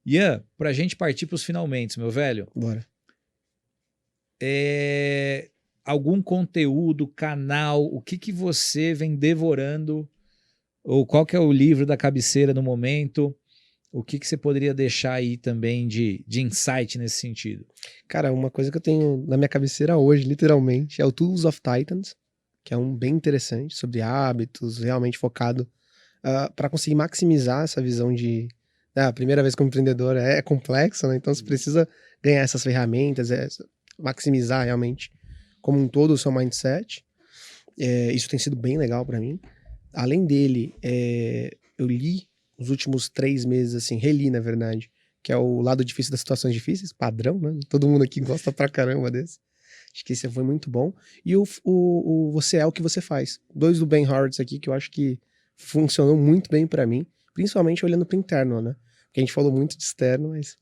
S1: Ian, pra gente partir pros finalmente, meu velho,
S3: Bora.
S1: algum conteúdo, canal, o que você vem devorando, ou qual que é o livro da cabeceira no momento, o que você poderia deixar aí também de insight nesse sentido?
S3: Cara, uma coisa que eu tenho na minha cabeceira hoje, literalmente, é o Tools of Titans, que é um bem interessante, sobre hábitos, realmente focado para conseguir maximizar essa visão de... a primeira vez como empreendedor é complexo, né? Então você precisa ganhar essas ferramentas, maximizar realmente como um todo o seu mindset. Isso tem sido bem legal para mim. Além dele, eu li nos últimos 3 meses, assim, reli, na verdade, que é o Lado Difícil das Situações Difíceis, padrão, né? Todo mundo aqui gosta pra caramba desse. Acho que esse foi muito bom. E o Você é o que você faz. 2 do Ben Horowitz aqui, que eu acho que funcionou muito bem pra mim, principalmente olhando pro interno, né? Porque a gente falou muito de externo, mas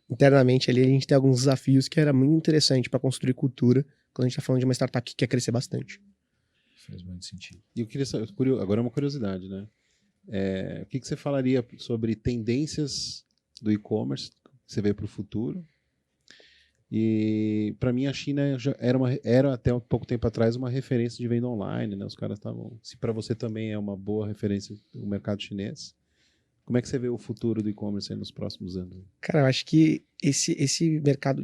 S3: internamente ali a gente tem alguns desafios que era muito interessante pra construir cultura, quando a gente tá falando de uma startup que quer crescer bastante.
S1: Faz muito sentido.
S2: E eu queria saber, agora é uma curiosidade, né? O que você falaria sobre tendências do e-commerce que você vê para o futuro? E para mim a China já era até um pouco tempo atrás uma referência de venda online, né? Os caras estavam. Se para você também é uma boa referência o mercado chinês, como é que você vê o futuro do e-commerce aí nos próximos anos?
S3: Cara, eu acho que esse mercado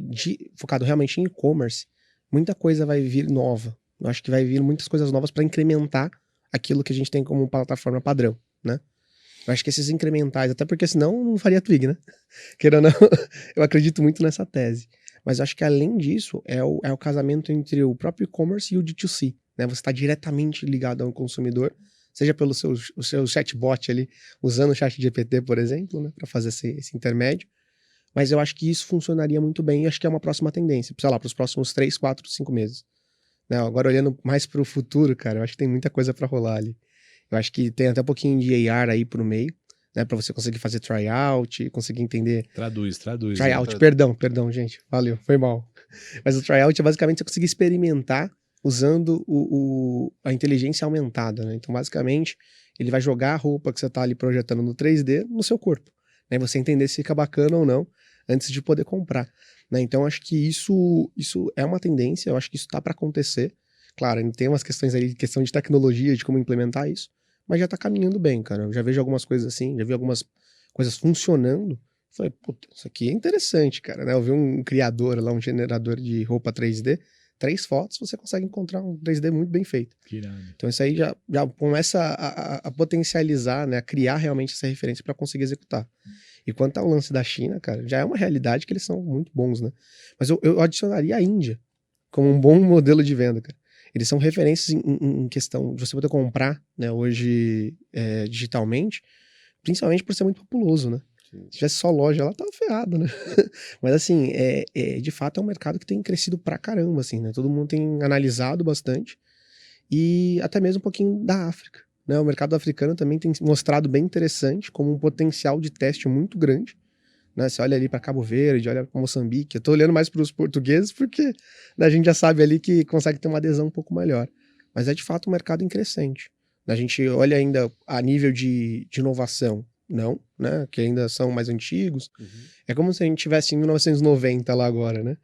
S3: focado realmente em e-commerce, muita coisa vai vir nova. Eu acho que vai vir muitas coisas novas para incrementar aquilo que a gente tem como plataforma padrão, né? Eu acho que esses incrementais, até porque senão não faria Twig, né? Querendo ou não, eu acredito muito nessa tese. Mas eu acho que além disso, é o casamento entre o próprio e-commerce e o D2C, né? Você está diretamente ligado ao consumidor, seja pelo o seu chatbot ali, usando o ChatGPT, por exemplo, né? Para fazer esse intermédio. Mas eu acho que isso funcionaria muito bem e acho que é uma próxima tendência, sei lá, para os próximos 3, 4, 5 meses. Né? Agora, olhando mais para o futuro, cara, eu acho que tem muita coisa para rolar ali. Eu acho que tem até um pouquinho de AR aí pro meio, né? Para você conseguir fazer tryout, conseguir entender.
S1: Traduz.
S3: Tryout, perdão, gente. Valeu, foi mal. Mas o tryout é basicamente você conseguir experimentar usando a inteligência aumentada, né? Então, basicamente, ele vai jogar a roupa que você tá ali projetando no 3D no seu corpo, né? Você entender se fica bacana ou não antes de poder comprar, né? Então, acho que isso é uma tendência, eu acho que isso tá para acontecer. Claro, ainda tem umas questões aí, questão de tecnologia, de como implementar isso, mas já tá caminhando bem, cara. Eu já vejo algumas coisas assim, já vi algumas coisas funcionando. Falei, puta, isso aqui é interessante, cara, né? Eu vi um criador lá, um gerador de roupa 3D, 3 fotos, você consegue encontrar um 3D muito bem feito. Então isso aí já começa a potencializar, né? A criar realmente essa referência para conseguir executar. E quanto ao lance da China, cara, já é uma realidade que eles são muito bons, né? Mas eu adicionaria a Índia como um bom modelo de venda, cara. Eles são referências em questão de você poder comprar, né, hoje digitalmente, principalmente por ser muito populoso, né? Se tivesse só loja, ela tava ferrada, né? Mas assim, de fato é um mercado que tem crescido pra caramba, assim, né? Todo mundo tem analisado bastante e até mesmo um pouquinho da África, né? O mercado africano também tem mostrado bem interessante como um potencial de teste muito grande, né? Você olha ali para Cabo Verde, olha para Moçambique. Eu tô olhando mais para os portugueses porque, né, a gente já sabe ali que consegue ter uma adesão um pouco melhor. Mas é de fato um mercado em crescente. A gente olha ainda a nível de inovação, não, né? Que ainda são mais antigos. É como se a gente tivesse em 1990 lá agora, né?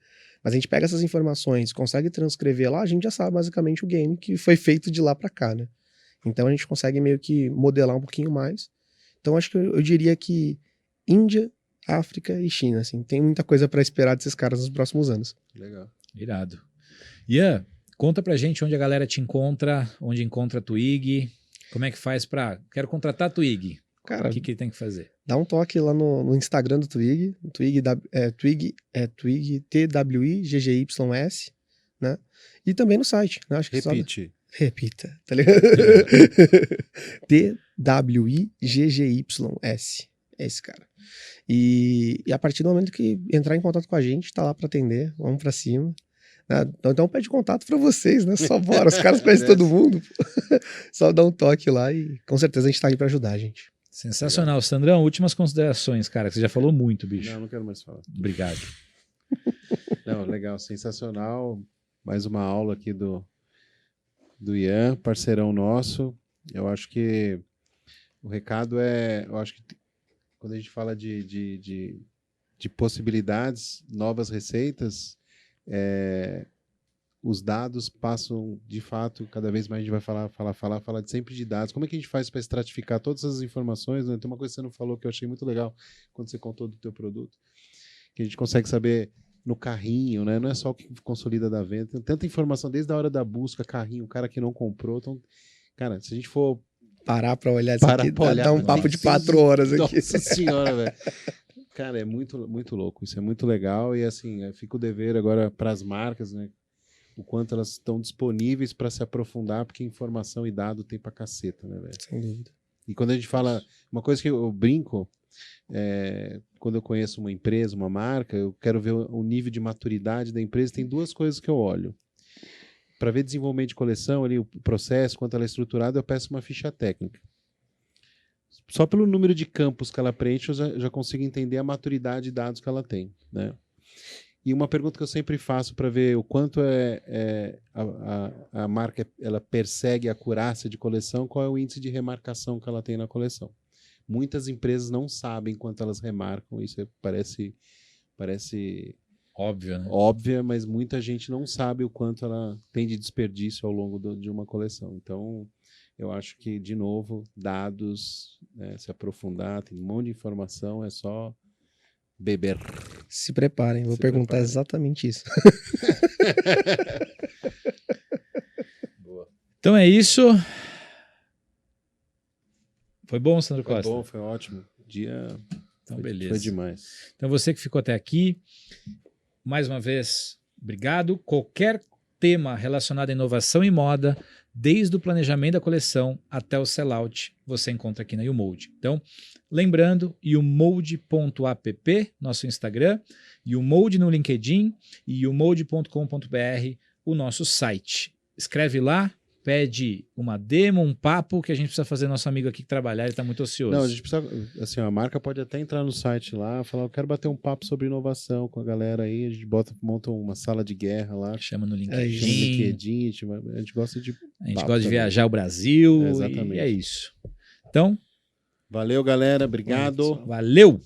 S3: Mas a gente pega essas informações, consegue transcrever lá, a gente já sabe basicamente o game que foi feito de lá para cá, né? Então a gente consegue meio que modelar um pouquinho mais. Então acho que eu diria que Índia, África e China, assim, tem muita coisa para esperar desses caras nos próximos anos.
S2: Legal.
S1: Irado. Ian, conta pra gente onde a galera te encontra, onde encontra a Twig, como é que faz pra... Quero contratar a Twig.
S3: Cara,
S1: O que ele tem que fazer?
S3: dá um toque lá no Instagram do Twig. Twig TWIGGYS, né? E também no site, né? Acho que
S2: Repite.
S3: Repita, tá ligado? TWIGGYS. É esse cara. E a partir do momento que entrar em contato com a gente, tá lá pra atender, vamos pra cima. Né? Então pede contato pra vocês, né? Só bora, os caras conhecem todo mundo. Só dá um toque lá e com certeza a gente tá aí pra ajudar a gente.
S1: Sensacional. Sandrão, últimas considerações, cara, que você já falou muito, bicho.
S2: Não quero mais falar.
S1: Obrigado.
S2: Não, legal, sensacional. Mais uma aula aqui do Ian, parceirão nosso. Eu acho que o recado eu acho que quando a gente fala de possibilidades, novas receitas, os dados passam, de fato, cada vez mais a gente vai falar sempre de dados. Como é que a gente faz para estratificar todas essas informações? Né? Tem uma coisa que você não falou que eu achei muito legal quando você contou do teu produto, que a gente consegue saber no carrinho, né? Não é só o que consolida da venda. Tem tanta informação desde a hora da busca, carrinho, o cara que não comprou. Então, cara, se a gente for
S3: parar pra olhar isso aqui, dá um papo de 4 horas aqui.
S2: Nossa senhora, velho. Cara, é muito, muito louco. Isso é muito legal. E assim, fica o dever agora para as marcas, né? O quanto elas estão disponíveis para se aprofundar, porque informação e dado tem pra caceta, né, velho?
S3: Sem dúvida.
S2: E quando a gente fala... Uma coisa que eu brinco, quando eu conheço uma empresa, uma marca, eu quero ver o nível de maturidade da empresa. Tem duas coisas que eu olho. Para ver desenvolvimento de coleção, ali, o processo, quanto ela é estruturada, eu peço uma ficha técnica. Só pelo número de campos que ela preenche, eu já consigo entender a maturidade de dados que ela tem, né? E uma pergunta que eu sempre faço para ver o quanto a marca ela persegue a acurácia de coleção, qual é o índice de remarcação que ela tem na coleção. Muitas empresas não sabem quanto elas remarcam, isso parece
S1: óbvio, né?
S2: Óbvia, mas muita gente não sabe o quanto ela tem de desperdício ao longo de uma coleção. Então, eu acho que, de novo, dados, né, se aprofundar, tem um monte de informação, é só beber.
S3: Se preparem, vou perguntar exatamente isso.
S2: Boa.
S1: Então é isso. Foi bom, Sandro Costa?
S2: Foi bom, foi ótimo.
S1: Então, beleza.
S2: Foi demais.
S1: Então, você que ficou até aqui, mais uma vez, obrigado. Qualquer tema relacionado à inovação e moda, desde o planejamento da coleção até o sellout, você encontra aqui na YouMold. Então, lembrando, youmold.app, nosso Instagram, YouMold no LinkedIn e youmold.com.br, o nosso site. Escreve lá, pede uma demo, um papo que a gente precisa fazer nosso amigo aqui que trabalhar, ele está muito ocioso.
S2: Não, a gente precisa, assim, a marca pode até entrar no site lá, falar, eu quero bater um papo sobre inovação com a galera aí, a gente monta uma sala de guerra lá.
S1: Chama no
S2: Chama no
S1: LinkedIn.
S2: LinkedIn, a gente gosta de
S1: A gente
S2: papo
S1: gosta de
S2: também.
S1: viajar o Brasil,
S2: Exatamente.
S1: e é isso. Então,
S2: Valeu, galera, obrigado.
S1: valeu!